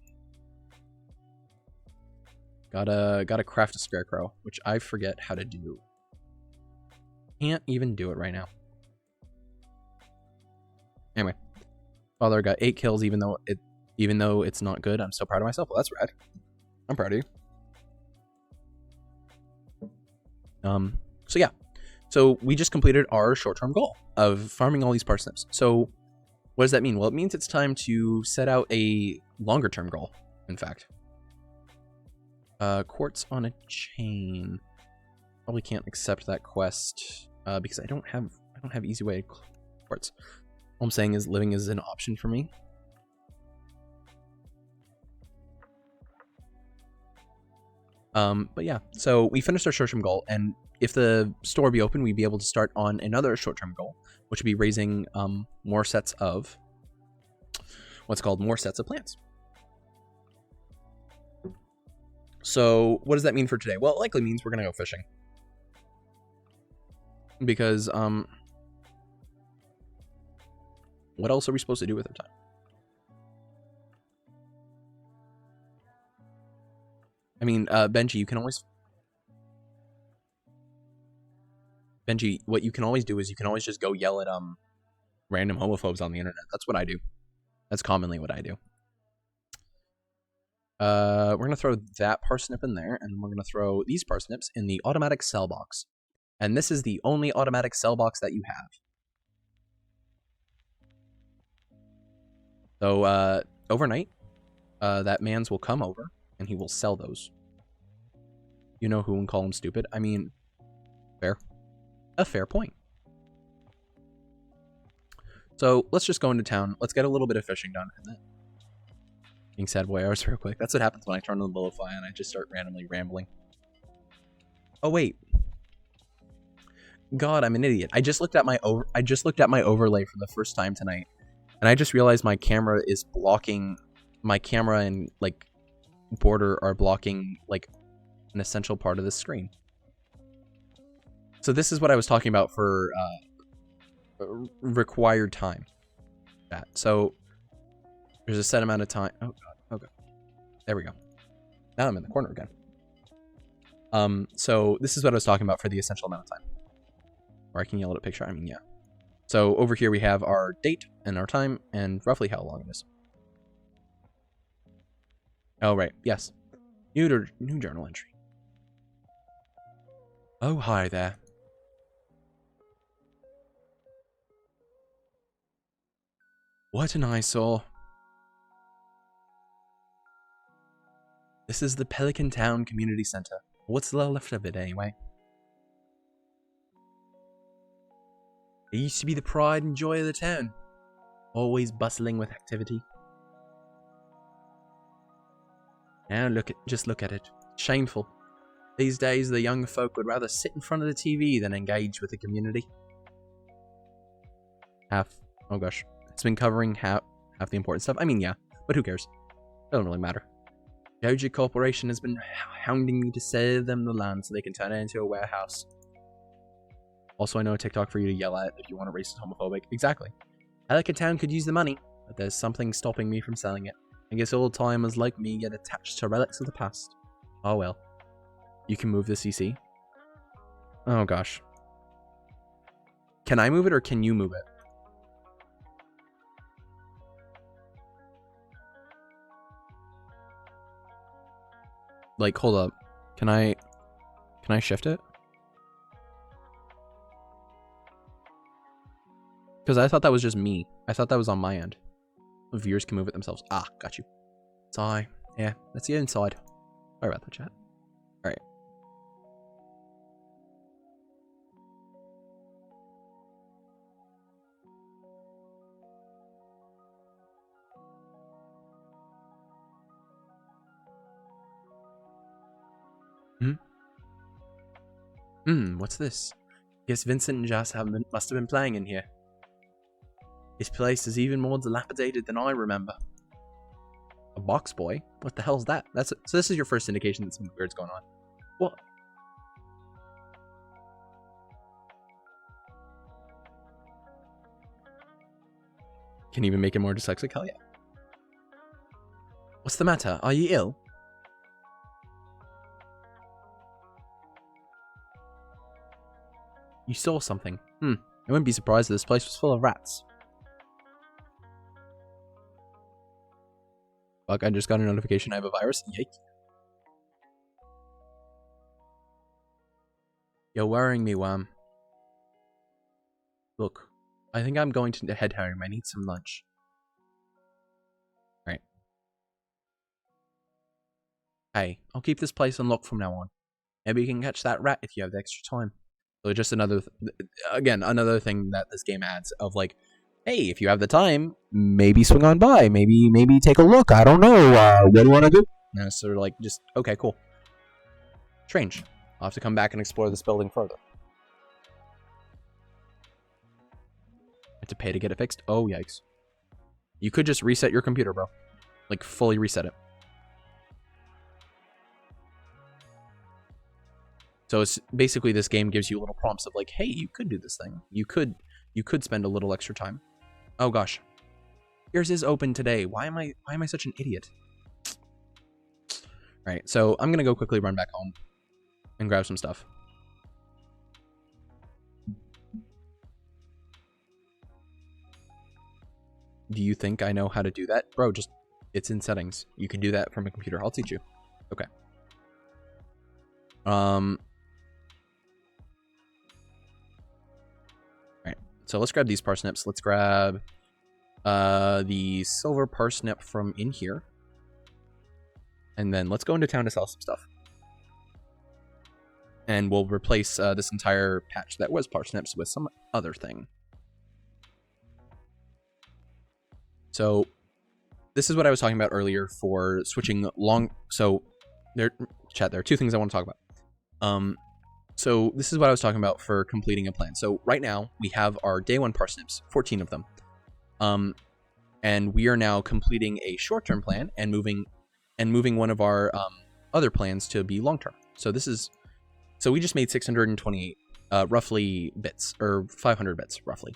Gotta craft a scarecrow, which I forget how to do. Can't even do it right now. Anyway, Father got 8 kills, even though it's not good. I'm so proud of myself. Well, that's rad. I'm proud of you. So yeah, so we just completed our short-term goal of farming all these parsnips. So what does that mean? Well, it means it's time to set out a longer-term goal, in fact. Quartz on a chain. Probably can't accept that quest because I don't have easy way quartz. All I'm saying is living is an option for me. But yeah, so we finished our short-term goal, and if the store be open, we'd be able to start on another short-term goal, which would be raising more sets of more sets of plants. So what does that mean for today? Well, it likely means we're gonna go fishing. Because what else are we supposed to do with our time? I mean, Benji, what you can always do is you can always just go yell at random homophobes on the internet. That's what I do. That's commonly what I do. We're gonna throw that parsnip in there, and we're gonna throw these parsnips in the automatic sell box. And this is the only automatic sell box that you have. So overnight, that man's will come over and he will sell those. You know who and call him stupid? I mean, fair. A fair point. So let's just go into town. Let's get a little bit of fishing done. And then being sad boy hours real quick. That's what happens when I turn on the Bullify and I just start randomly rambling. Oh wait. God, I'm an idiot. I just looked at my overlay for the first time tonight, and I just realized my camera is blocking. My camera and like border are blocking like an essential part of the screen. So this is what I was talking about for required time. So there's a set amount of time. Oh god. Okay. There we go. Now I'm in the corner again. So this is what I was talking about for the essential amount of time. Or I can yell at a picture. I mean, yeah. So over here we have our date and our time and roughly how long it is. Oh, right. Yes. New journal entry. Oh, hi there. What an eyesore. This is the Pelican Town Community Center. What's left of it, anyway? It used to be the pride and joy of the town. Always bustling with activity. Now just look at it. Shameful. These days, the young folk would rather sit in front of the TV than engage with the community. Oh gosh. It's been covering half the important stuff. I mean, yeah, but who cares? It doesn't really matter. Doja Corporation has been hounding me to sell them the land so they can turn it into a warehouse. Also, I know a TikTok for you to yell at if you want to racist homophobic. Exactly. Pelican Town could use the money, but there's something stopping me from selling it. I guess old-timers like me get attached to relics of the past. Oh well. You can move the CC. Oh gosh. Can I move it or can you move it? Like, hold up. Can I shift it? Because I thought that was just me. I thought that was on my end. Viewers can move it themselves. Ah, got you. Sorry. Yeah, let's get inside. Sorry about that, chat. Alright. What's this? Guess Vincent and Jas must have been playing in here. This place is even more dilapidated than I remember. A box boy? What the hell's that? So this is your first indication that something weird's going on. What? Can you even make it more dyslexic? Hell yeah. What's the matter? Are you ill? You saw something. I wouldn't be surprised if this place was full of rats. Fuck, I just got a notification I have a virus. Yikes. You're worrying me, Wham. Look, I think I'm going to head home. I need some lunch. Right. Hey, I'll keep this place unlocked from now on. Maybe you can catch that rat if you have the extra time. So just another, again, another thing that this game adds of like, hey, if you have the time, maybe swing on by. Maybe take a look. I don't know. What do you want to do? And it's sort of like, just, okay, cool. Strange. I'll have to come back and explore this building further. I have to pay to get it fixed? Oh, yikes. You could just reset your computer, bro. Like, fully reset it. So it's basically this game gives you little prompts of like, hey, you could do this thing. You could spend a little extra time. Oh gosh. Yours is open today. Why am I such an idiot? Right, so I'm gonna go quickly run back home and grab some stuff. Do you think I know how to do that? Bro, just, it's in settings. You can do that from a computer. I'll teach you. Okay. Right, so let's grab these parsnips. Let's grab the silver parsnip from in here. And then let's go into town to sell some stuff. And we'll replace this entire patch that was parsnips with some other thing. So this is what I was talking about earlier for switching long. So there are two things I want to talk about. So this is what I was talking about for completing a plan. So right now we have our day 1 parsnips, 14 of them. And we are now completing a short-term plan and moving one of our other plans to be long-term. So we just made 628 roughly bits, or 500 bits roughly.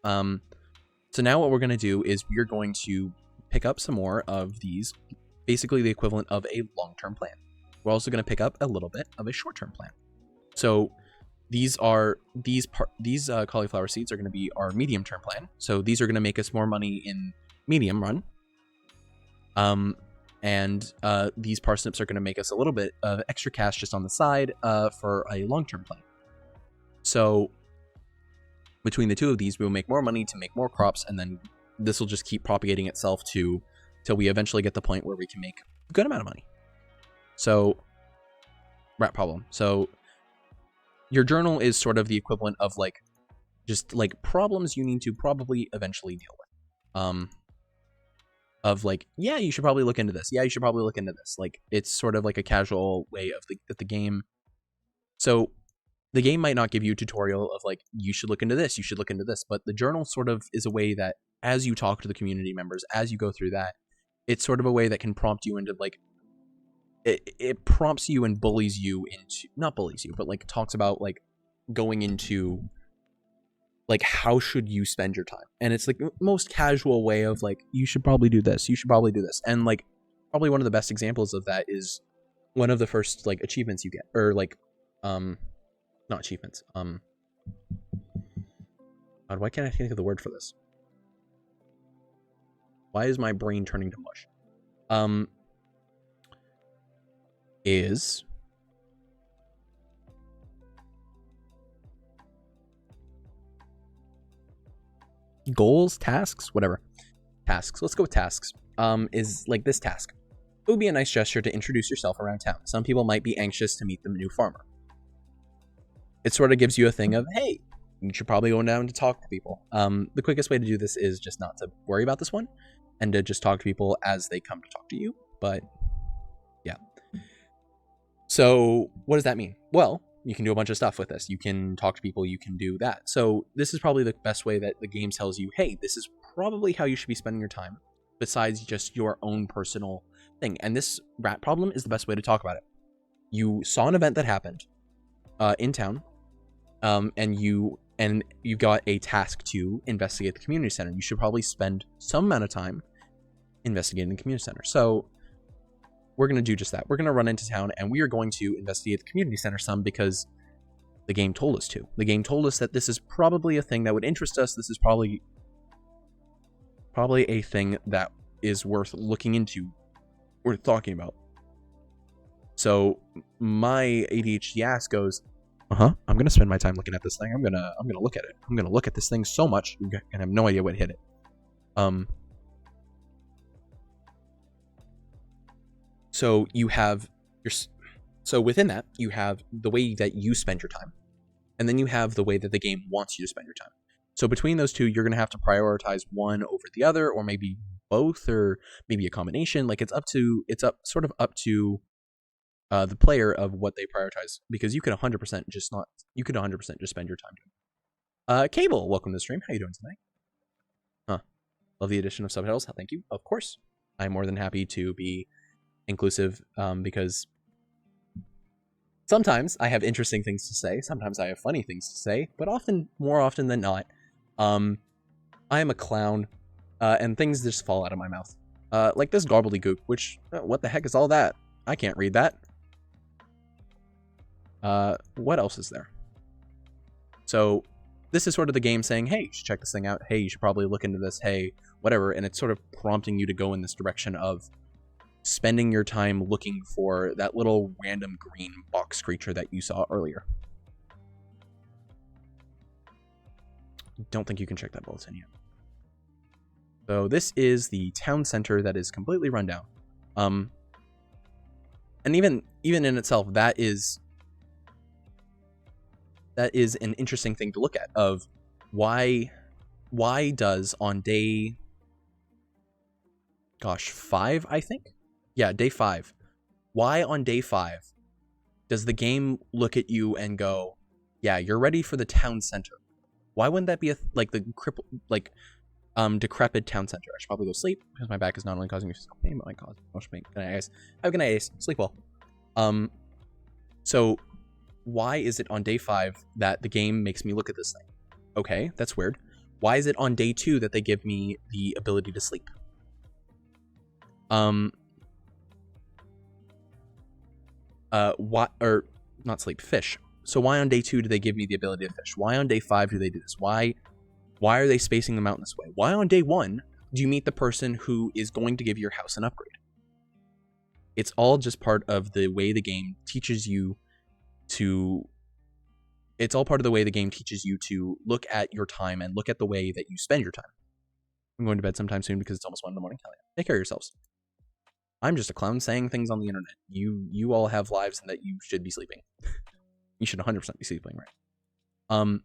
So now what we're going to do is we're going to pick up some more of these, basically the equivalent of a long-term plan. We're also going to pick up a little bit of a short-term plan. So these cauliflower seeds are going to be our medium-term plan. So these are going to make us more money in medium run. And these parsnips are going to make us a little bit of extra cash just on the side for a long-term plan. So between the two of these, we'll make more money to make more crops, and then this will just keep propagating itself till we eventually get the point where we can make a good amount of money. So, rat problem. So your journal is sort of the equivalent of like just like problems you need to probably eventually deal with. Of like, yeah, you should probably look into this. Yeah, you should probably look into this. Like, it's sort of like a casual way of the game. So the game might not give you a tutorial of like, you should look into this, you should look into this, but the journal sort of is a way that as you talk to the community members, as you go through that, it's sort of a way that can prompt you into like, it prompts you and bullies you into, not bullies you, but like talks about like going into like, how should you spend your time? And it's like the most casual way of like, you should probably do this, you should probably do this. And like, probably one of the best examples of that is one of the first like achievements you get, or like, not achievements. God, why can't I think of the word for this? Why is my brain turning to mush? Is goals, tasks, whatever. Tasks. Let's go with tasks. Is like this task. It would be a nice gesture to introduce yourself around town. Some people might be anxious to meet the new farmer. It sort of gives you a thing of, hey, you should probably go down to talk to people. The quickest way to do this is just not to worry about this one and to just talk to people as they come to talk to you. But yeah. So what does that mean? Well, you can do a bunch of stuff with this. You can talk to people, you can do that. So this is probably the best way that the game tells you, hey, this is probably how you should be spending your time besides just your own personal thing. And this rat problem is the best way to talk about it. You saw an event that happened in town. And you got a task to investigate the community center. You should probably spend some amount of time investigating the community center. So we're going to do just that. We're going to run into town and we are going to investigate the community center some because the game told us to. The game told us that this is probably a thing that would interest us. This is probably a thing that is worth looking into, worth talking about. So my ADHD ass goes, I'm gonna spend my time looking at this thing. I'm gonna look at it. I'm gonna look at this thing so much and have no idea what hit it. So you have so within that, you have the way that you spend your time, and then you have the way that the game wants you to spend your time. So between those two, you're going to have to prioritize one over the other, or maybe both, or maybe a combination. Like it's up to the player of what they prioritize, because you could 100% just spend your time doing. Cable, welcome to the stream. How you doing tonight? Love the addition of subtitles. Thank you. Of course, I'm more than happy to be inclusive, because sometimes I have interesting things to say, sometimes I have funny things to say, but more often than not, I am a clown, and things just fall out of my mouth. Like this gobbledygook, which, what the heck is all that? I can't read that. What else is there? So this is sort of the game saying, hey, you should check this thing out. Hey, you should probably look into this. Hey, whatever. And it's sort of prompting you to go in this direction of spending your time looking for that little random green box creature that you saw earlier. Don't think you can check that bulletin yet. So this is the town center that is completely run down. And even in itself, that is an interesting thing to look at, of why does on day 5, I think? Yeah, day 5. Why on day 5 does the game look at you and go, yeah, you're ready for the town center? Why wouldn't that be decrepit town center? I should probably go sleep, because my back is not only causing me physical pain, but might cause emotional pain. Good night, guys. Have a good night, Ace. Sleep well. So why is it on day 5 that the game makes me look at this thing? Okay, that's weird. Why is it on day 2 that they give me the ability to sleep? Fish. So why on day 2 do they give me the ability to fish? Why on day 5 do they do this? Why are they spacing them out in this way? Why on day 1 do you meet the person who is going to give your house an upgrade? It's all just part of the way the game teaches you to... It's all part of the way the game teaches you to look at your time and look at the way that you spend your time. I'm going to bed sometime soon because it's almost 1 in the morning. Hell yeah. Take care of yourselves. I'm just a clown saying things on the internet. You all have lives and that you should be sleeping. You should 100% be sleeping, right?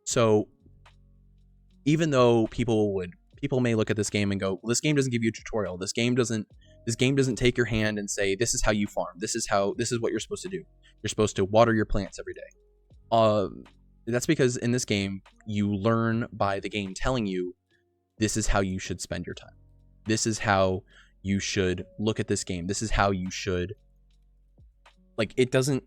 So even though people may look at this game and go, well, this game doesn't give you a tutorial. This game doesn't take your hand and say, this is how you farm. This is what you're supposed to do. You're supposed to water your plants every day. That's because in this game, you learn by the game telling you, this is how you should spend your time. This is how you should look at this game. This is how you should, like, it doesn't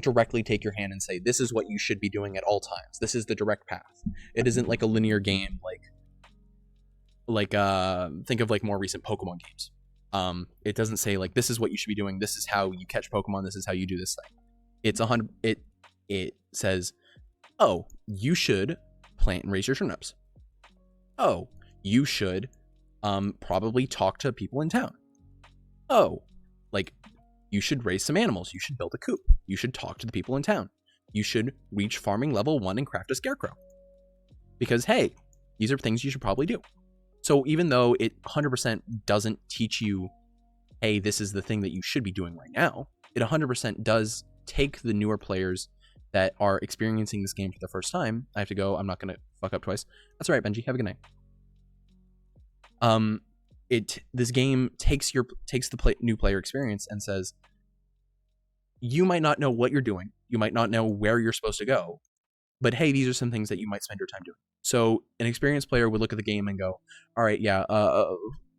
directly take your hand and say, this is what you should be doing at all times. This is the direct path. It isn't like a linear game, think of like more recent Pokemon games. It doesn't say like, this is what you should be doing. This is how you catch Pokemon. This is how you do this thing. It says, oh, you should plant and raise your turnips. Oh, you should probably talk to people in town. Oh, like, you should raise some animals. You should build a coop. You should talk to the people in town. You should reach farming level 1 and craft a scarecrow. Because, hey, these are things you should probably do. So even though it 100% doesn't teach you, hey, this is the thing that you should be doing right now, it 100% does take the newer players that are experiencing this game for the first time. I have to go. I'm not going to fuck up twice. That's all right, Benji. Have a good night. This game takes the new player experience and says, you might not know what you're doing. You might not know where you're supposed to go, but hey, these are some things that you might spend your time doing. So an experienced player would look at the game and go, all right, yeah,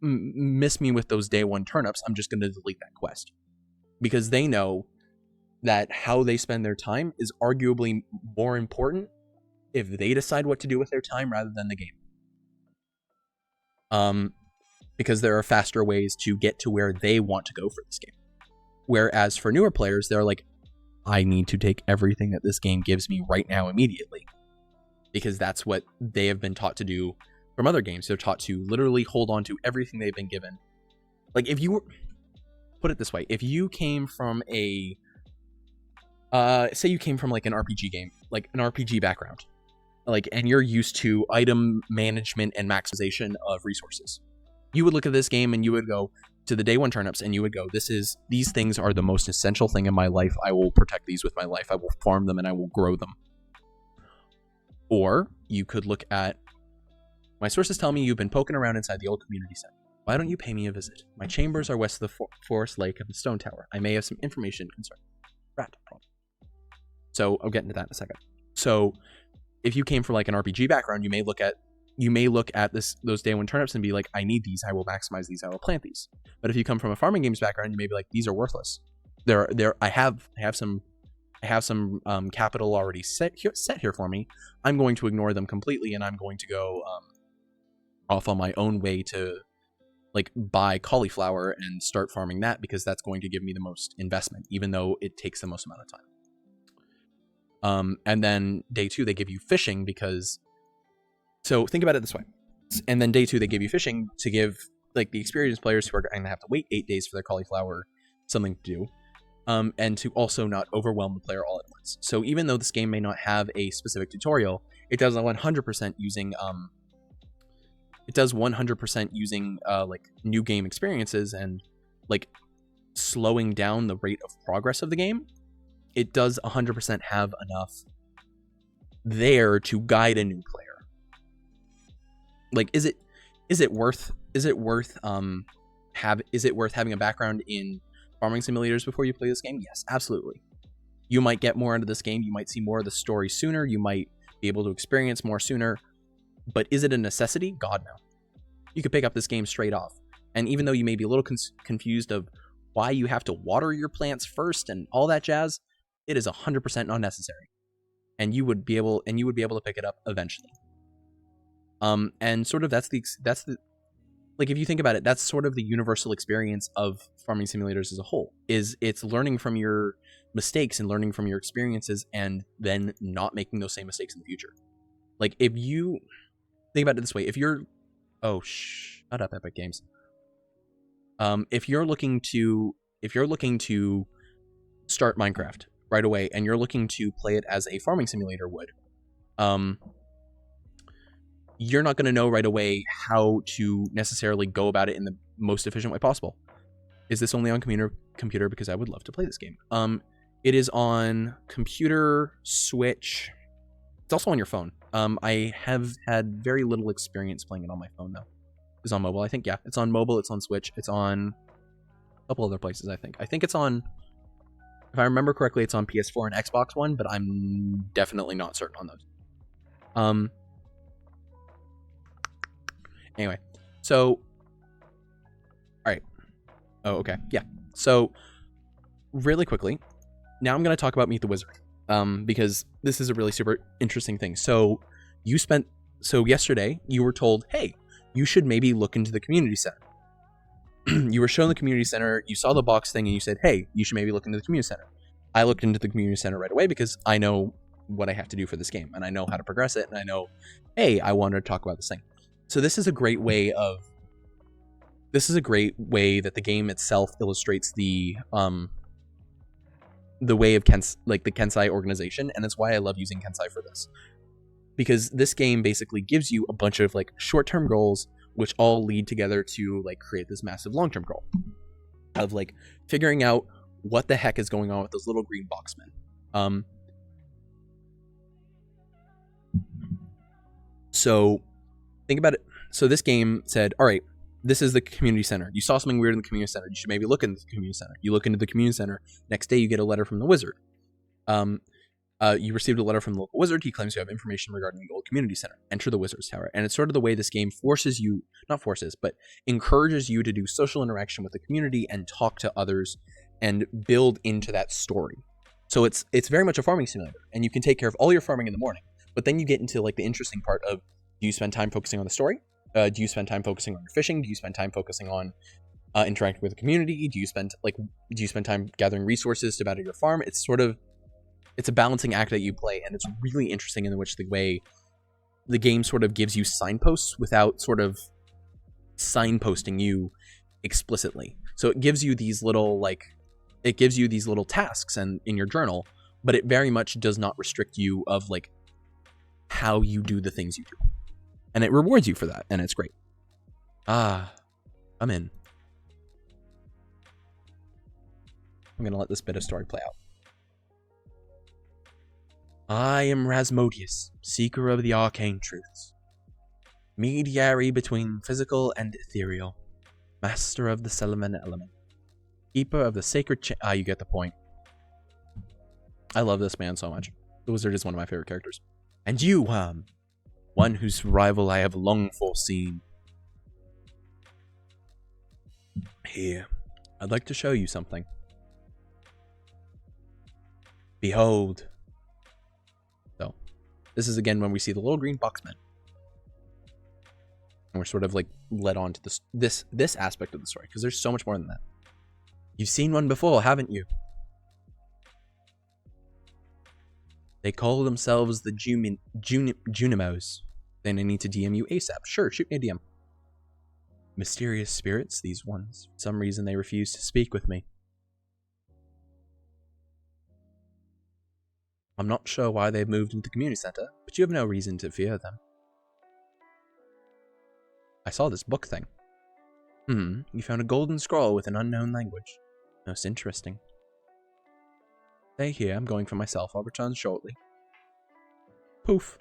miss me with those day 1 turnips. I'm just going to delete that quest, because they know that how they spend their time is arguably more important if they decide what to do with their time rather than the game. Because there are faster ways to get to where they want to go for this game. Whereas for newer players, they're like, I need to take everything that this game gives me right now immediately. Because that's what they have been taught to do from other games. They're taught to literally hold on to everything they've been given. Like, if you were, put it this way, if you came from say you came from like an RPG game, like an RPG background, like, and you're used to item management and maximization of resources. You would look at this game and you would go to the day one turnips and you would go, these things are the most essential thing in my life. I will protect these with my life. I will farm them and I will grow them. Or you could look at, my sources tell me you've been poking around inside the old community center. Why don't you pay me a visit? My chambers are west of the forest lake of the stone tower. I may have some information concerning rat problem. So I'll get into that in a second. So if you came from like an RPG background, you may look at those day one turnips and be like, I need these, I will maximize these, I will plant these. But if you come from a farming games background, you may be like, these are worthless. I have some capital already set here for me. I'm going to ignore them completely, and I'm going to go off on my own way to like buy cauliflower and start farming that, because that's going to give me the most investment, even though it takes the most amount of time. And then day two, they give you fishing so think about it this way. And then day two, they give you fishing to give like the experienced players who are going to have to wait 8 days for their cauliflower something to do. And to also not overwhelm the player all at once. So even though this game may not have a specific tutorial, it does 100% using like new game experiences and like slowing down the rate of progress of the game. It does 100% have enough there to guide a new player. Like, is it worth having a background in farming simulators before you play this game? Yes, absolutely. You might get more into this game. You might see more of the story sooner. You might be able to experience more sooner. But is it a necessity? God, no. You could pick up this game straight off. And even though you may be a little confused of why you have to water your plants first and all that jazz, it is 100% not necessary. And you would be able to pick it up eventually. And sort of that's the like, if you think about it, that's sort of the universal experience of farming simulators as a whole. It's learning from your mistakes and learning from your experiences, and then not making those same mistakes in the future. Like, if you think about it this way, shut up, Epic Games. If you're looking to start Minecraft right away and you're looking to play it as a farming simulator would, you're not going to know right away how to necessarily go about it in the most efficient way possible. Is this only on computer? Because I would love to play this game. It is on computer, Switch. It's also on your phone. I have had very little experience playing it on my phone, though. It's on mobile, I think. Yeah, it's on mobile. It's on Switch. It's on a couple other places, I think. I think it's on, if I remember correctly, it's on PS4 and Xbox One, but I'm definitely not certain on those. Anyway, so, all right. Oh, okay. Yeah. So, really quickly, now I'm going to talk about Meet the Wizard, because this is a really super interesting thing. So, yesterday, you were told, hey, you should maybe look into the community center. You were shown the community center, you saw the box thing, and you said, hey, you should maybe look into the community center. I looked into the community center right away because I know what I have to do for this game, and I know how to progress it, and I know, hey, I wanted to talk about this thing. So this is a great way that the game itself illustrates the way of the Kensai organization, and that's why I love using Kensai for this. Because this game basically gives you a bunch of like short-term goals which all lead together to like create this massive long-term goal of like figuring out what the heck is going on with those little green boxmen. So think about it. So this game said, all right, this is the community center. You saw something weird in the community center. You should maybe look into the community center. You look into the community center. Next day, you get a letter from the wizard. You received a letter from the local wizard. He claims you have information regarding the old community center. Enter the wizard's tower. And it's sort of the way this game encourages you to do social interaction with the community and talk to others and build into that story. So it's very much a farming simulator, and you can take care of all your farming in the morning. But then you get into like the interesting part of, do you spend time focusing on the story? Do you spend time focusing on your fishing? Do you spend time focusing on interacting with the community? Do you spend time gathering resources to better your farm? It's a balancing act that you play, and it's really interesting in which the way the game sort of gives you signposts without sort of signposting you explicitly. So it gives you these little tasks and in your journal but it very much does not restrict you of like how you do the things you do. And it rewards you for that, and it's great. Ah, I'm in. I'm going to let this bit of story play out. I am Rasmodius, seeker of the arcane truths, mediary between physical and ethereal, master of the Salaman element, keeper of the sacred you get the point. I love this man so much. The wizard is one of my favorite characters. And you, one whose rival I have long foreseen. Here, I'd like to show you something. Behold. So, this is again when we see the little green boxman. And we're sort of like led on to this aspect of the story, because there's so much more than that. You've seen one before, haven't you? They call themselves the Junimos. Then I need to DM you ASAP. Sure, shoot me a DM. Mysterious spirits, these ones. For some reason they refuse to speak with me. I'm not sure why they've moved into the community center, but you have no reason to fear them. I saw this book thing. You found a golden scroll with an unknown language. Most interesting. Stay here, I'm going for myself. I'll return shortly. Poof.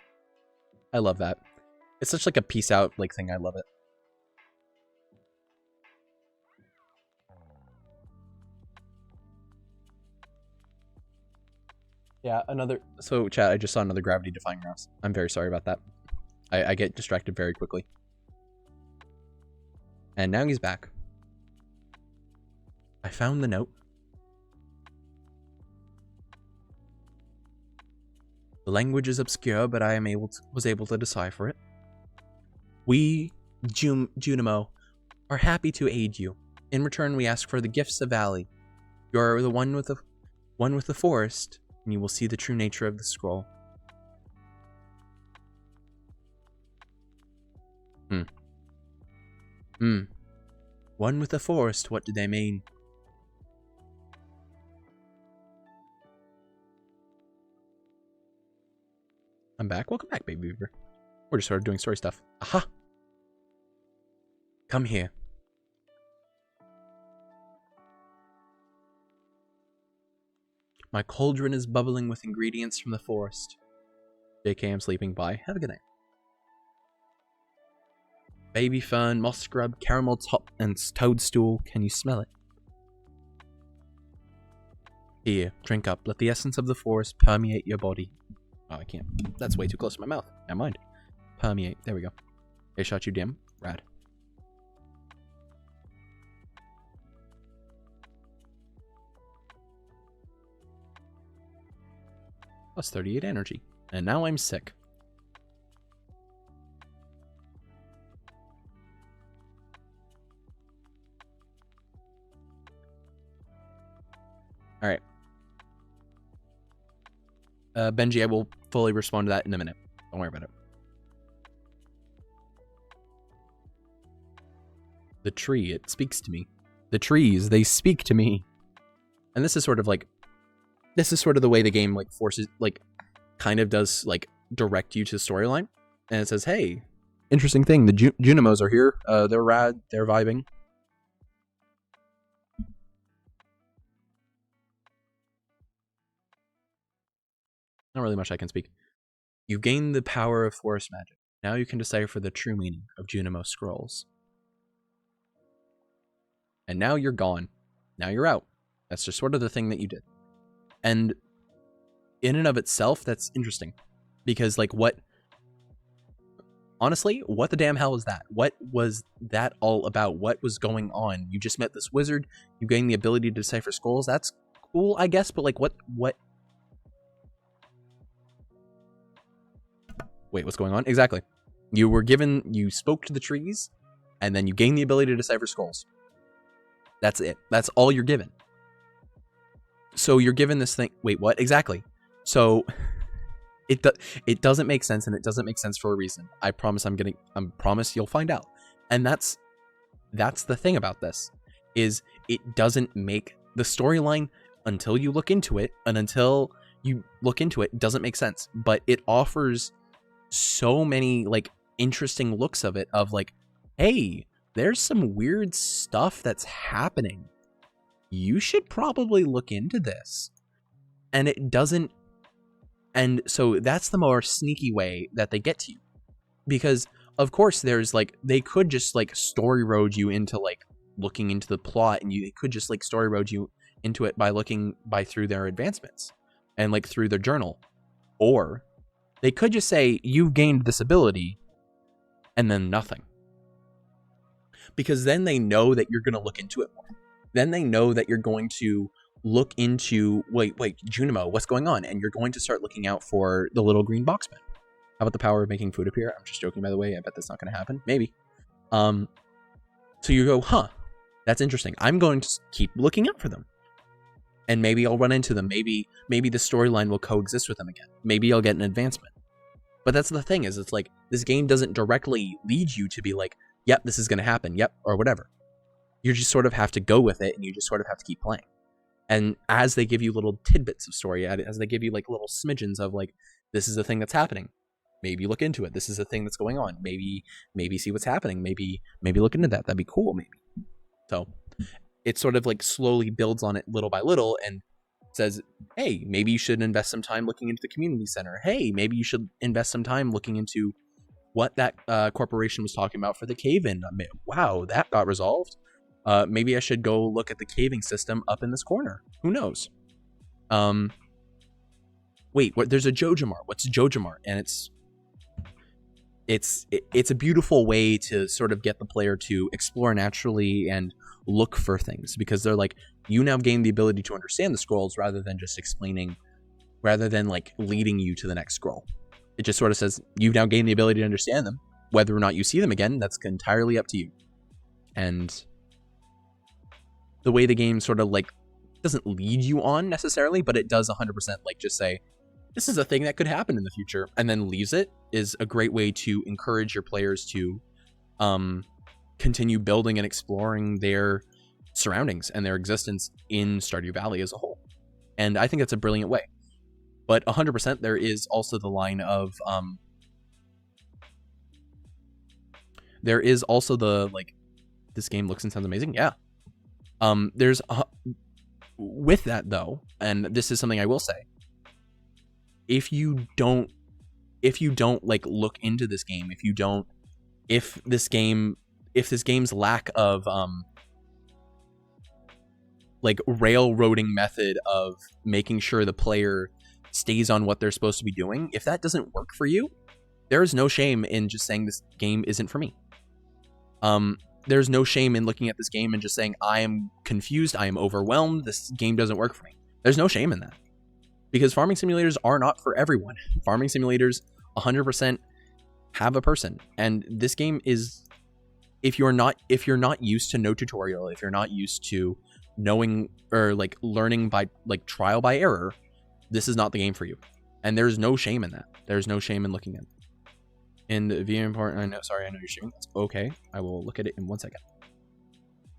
I love that. It's such like a peace out like thing. I love it. Yeah, so chat, I just saw another gravity defying mouse. I'm very sorry about that. I get distracted very quickly. And now he's back. I found the note. The language is obscure, but I was able to decipher it. We, Junimo, are happy to aid you. In return, we ask for the gifts of Valley. You are the one with the forest, and you will see the true nature of the scroll. One with the forest, what do they mean? I'm back. Welcome back, baby beaver. We're just sort of doing story stuff. Aha! Come here. My cauldron is bubbling with ingredients from the forest. JK, I'm sleeping. Bye. Have a good night. Baby fern, moss scrub, caramel top, and toadstool. Can you smell it? Here, drink up. Let the essence of the forest permeate your body. Oh, I can't. That's way too close to my mouth. Never mind. Permeate. There we go. Hey, shot you, dim. Rad. Plus 38 energy. And now I'm sick. Alright. Benji, I will fully respond to that in a minute. Don't worry about it. The tree, it speaks to me. The trees, they speak to me. And this is sort of like... This is sort of the way the game, like, forces... Like, kind of does, like, direct you to the storyline. And it says, hey, interesting thing. The Junimos are here. They're rad. They're vibing. Not really much I can speak. You've gained the power of forest magic. Now you can decipher the true meaning of Junimo scrolls. And now you're gone. Now you're out. That's just sort of the thing that you did. And in and of itself, that's interesting. Because, like, what... Honestly, what the damn hell was that? What was that all about? What was going on? You just met this wizard. You gained the ability to decipher scrolls. That's cool, I guess. But, like, what... Wait, what's going on? Exactly. You spoke to the trees, and then you gained the ability to decipher scrolls. That's it. That's all you're given. So you're given this thing. Wait, what? Exactly. So it doesn't make sense, and it doesn't make sense for a reason. I promise I promise you'll find out. And that's the thing about this, is it doesn't make the storyline until you look into it, and until you look into it, doesn't make sense, but it offers so many like interesting looks of it, of like, hey, there's some weird stuff that's happening. You should probably look into this. And it doesn't. And so that's the more sneaky way that they get to you. Because, of course, there's like, they could just like story road you into like looking into the plot, and they could just like story road you into it by looking through their advancements and like through their journal. Or they could just say, you've gained this ability, and then nothing. Because then they know that you're going to look into it more. Then they know that you're going to look into, wait, Junimo, what's going on? And you're going to start looking out for the little green boxman. How about the power of making food appear? I'm just joking, by the way. I bet that's not going to happen. Maybe. So you go, huh, that's interesting. I'm going to keep looking out for them. And maybe I'll run into them. Maybe the storyline will coexist with them again. Maybe I'll get an advancement. But that's the thing, is it's like, this game doesn't directly lead you to be like, yep, this is going to happen, yep, or whatever. You just sort of have to go with it, and you just sort of have to keep playing. And as they give you little tidbits of story, as they give you like little smidgens of like, this is the thing that's happening, maybe look into it. This is the thing that's going on. Maybe see what's happening. Maybe look into that. That'd be cool. Maybe. So it sort of like slowly builds on it little by little, and says, hey, maybe you should invest some time looking into the community center. Hey, maybe you should invest some time looking into what that corporation was talking about for the cave-in. Wow, that got resolved. Maybe I should go look at the caving system up in this corner. Who knows? Wait, there's a Jojamart. What's Jojamart? And it's a beautiful way to sort of get the player to explore naturally and look for things, because they're like, you now gain the ability to understand the scrolls rather than just explaining, rather than like leading you to the next scroll. It just sort of says, you've now gained the ability to understand them. Whether or not you see them again, that's entirely up to you. And the way the game sort of like doesn't lead you on necessarily, but it does 100% like just say, this is a thing that could happen in the future, and then leaves it, is a great way to encourage your players to continue building and exploring their surroundings and their existence in Stardew Valley as a whole. And I think that's a brilliant way. But 100% there is also the line of there is also the like, this game looks and sounds amazing. Yeah. There's with that though, and this is something I will say, if you don't like look into this game, if this game's lack of like railroading method of making sure the player stays on what they're supposed to be doing, if that doesn't work for you, there is no shame in just saying this game isn't for me. There's no shame in looking at this game and just saying, I am confused, I am overwhelmed, this game doesn't work for me. There's no shame in that. Because farming simulators are not for everyone. Farming simulators 100% have a person. And this game is, if you're not used to no tutorial, if you're not used to knowing or like learning by like trial by error, this is not the game for you. And there's no shame in that. There's no shame in looking at it. In the view import, I know you're streaming. That's okay. I will look at it in 1 second.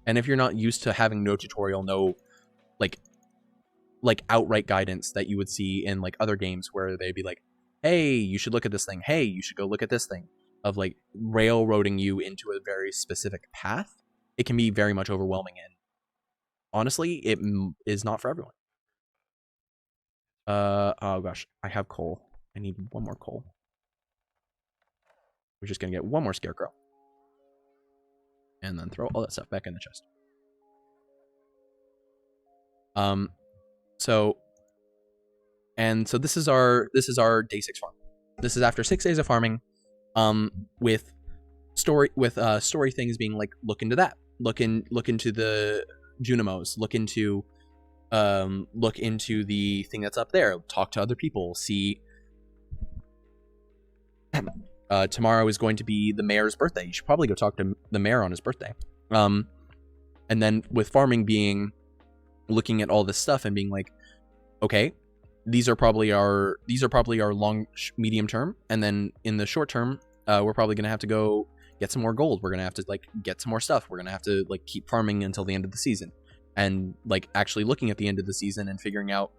And if you're not used to having no tutorial, no like outright guidance that you would see in like other games where they'd be like, hey, you should look at this thing. Hey, you should go look at this thing, of like railroading you into a very specific path, it can be very much overwhelming. And honestly, it is not for everyone. Oh gosh, I have coal. I need one more coal. We're just gonna get one more scarecrow. And then throw all that stuff back in the chest. So this is our day 6 farm. This is after 6 days of farming, with story things being like, look into that, look into the Junimos, look into the thing that's up there, talk to other people, see. Tomorrow is going to be the mayor's birthday. You should probably go talk to the mayor on his birthday. And then with farming being, looking at all this stuff and being like, okay, these are probably our long medium term, and then in the short term, we're probably gonna have to go get some more gold. We're gonna have to like get some more stuff. We're gonna have to like keep farming until the end of the season, and like actually looking at the end of the season and figuring out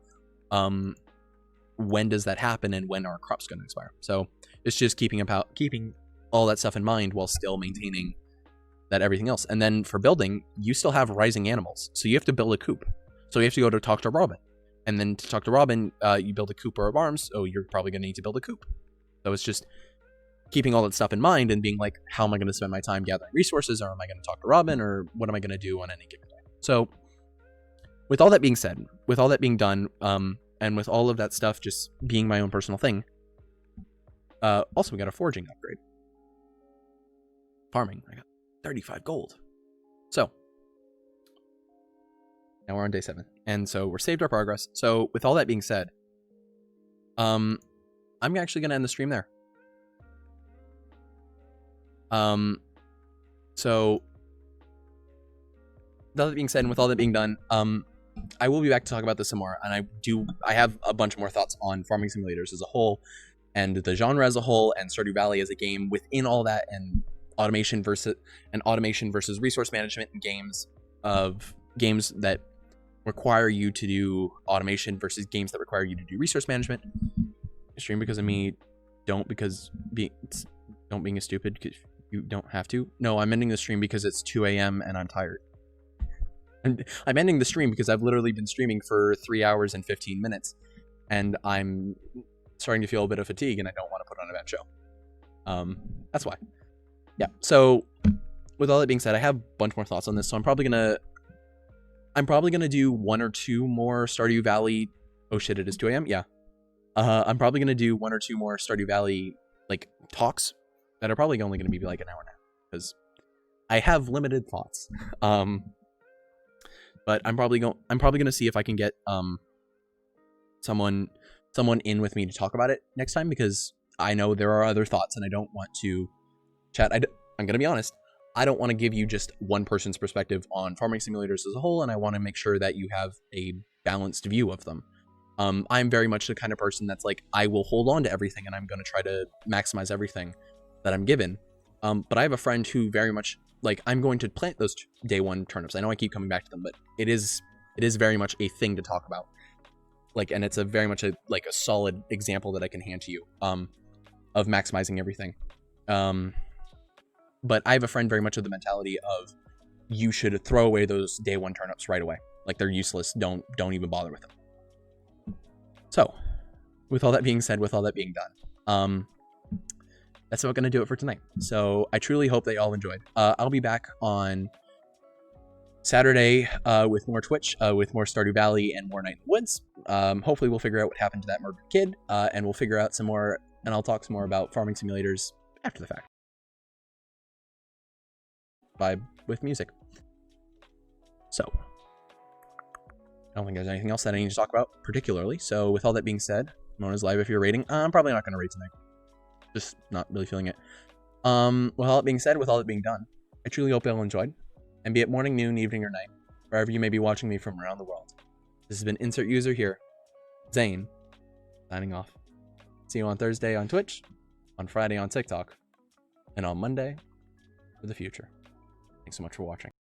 when does that happen and when are crops going to expire. So it's just keeping all that stuff in mind while still maintaining that everything else. And then for building, you still have rising animals, so you have to build a coop. So you have to go to talk to Robin, and then to talk to Robin, you build a coop or a barn. So you're probably going to need to build a coop. So it's just keeping all that stuff in mind and being like, how am I going to spend my time gathering resources, or am I going to talk to Robin, or what am I going to do on any given day? So with all that being said, with all that being done, and with all of that stuff just being my own personal thing, also we got a foraging upgrade. Farming, I got 35 gold. So now we're on day 7, and so we're saved our progress. So with all that being said, I'm actually going to end the stream there. So with all that being said, and with all that being done, I will be back to talk about this some more, and I have a bunch more thoughts on farming simulators as a whole, and the genre as a whole, and Stardew Valley as a game within all that, and automation versus resource management in games that require you to do automation versus games that require you to do resource management. Stream because of me, don't being a stupid because you don't have to. No, I'm ending the stream because it's 2 a.m. and I'm tired. And I'm ending the stream because I've literally been streaming for 3 hours and 15 minutes, and I'm starting to feel a bit of fatigue, and I don't want to put on a bad show. That's why. Yeah. So with all that being said, I have a bunch more thoughts on this, so I'm probably gonna do 1 or 2 more Stardew Valley. Oh shit! It is 2 a.m. Yeah. I'm probably gonna do 1 or 2 more Stardew Valley like talks that are probably only gonna be like an hour now because I have limited thoughts. But I'm probably gonna see if I can get someone in with me to talk about it next time, because I know there are other thoughts and I don't want to chat. I'm gonna be honest. I don't want to give you just one person's perspective on farming simulators as a whole, and I want to make sure that you have a balanced view of them. I'm very much the kind of person that's like, I will hold on to everything and I'm going to try to maximize everything that I'm given. But I have a friend who very much, like, I'm going to plant those day 1 turnips. I know I keep coming back to them, but it is very much a thing to talk about. Like, and it's very much a solid example that I can hand to you, of maximizing everything. But I have a friend very much of the mentality of, you should throw away those day 1 turnips right away. Like, they're useless. Don't even bother with them. So, with all that being said, with all that being done, that's about going to do it for tonight. So I truly hope they all enjoyed. I'll be back on Saturday with more Twitch, with more Stardew Valley and more Night in the Woods. Hopefully we'll figure out what happened to that murdered kid, and we'll figure out some more, and I'll talk some more about farming simulators after the fact. Vibe with music. So, I don't think there's anything else that I need to talk about particularly. So with all that being said, Mona's live if you're rating. I'm probably not going to rate tonight. Just not really feeling it. With all that being said, with all that being done, I truly hope you all enjoyed. And be it morning, noon, evening, or night, wherever you may be watching me from around the world. This has been Insert User here, Zane, signing off. See you on Thursday on Twitch, on Friday on TikTok, and on Monday for the future. Thanks so much for watching.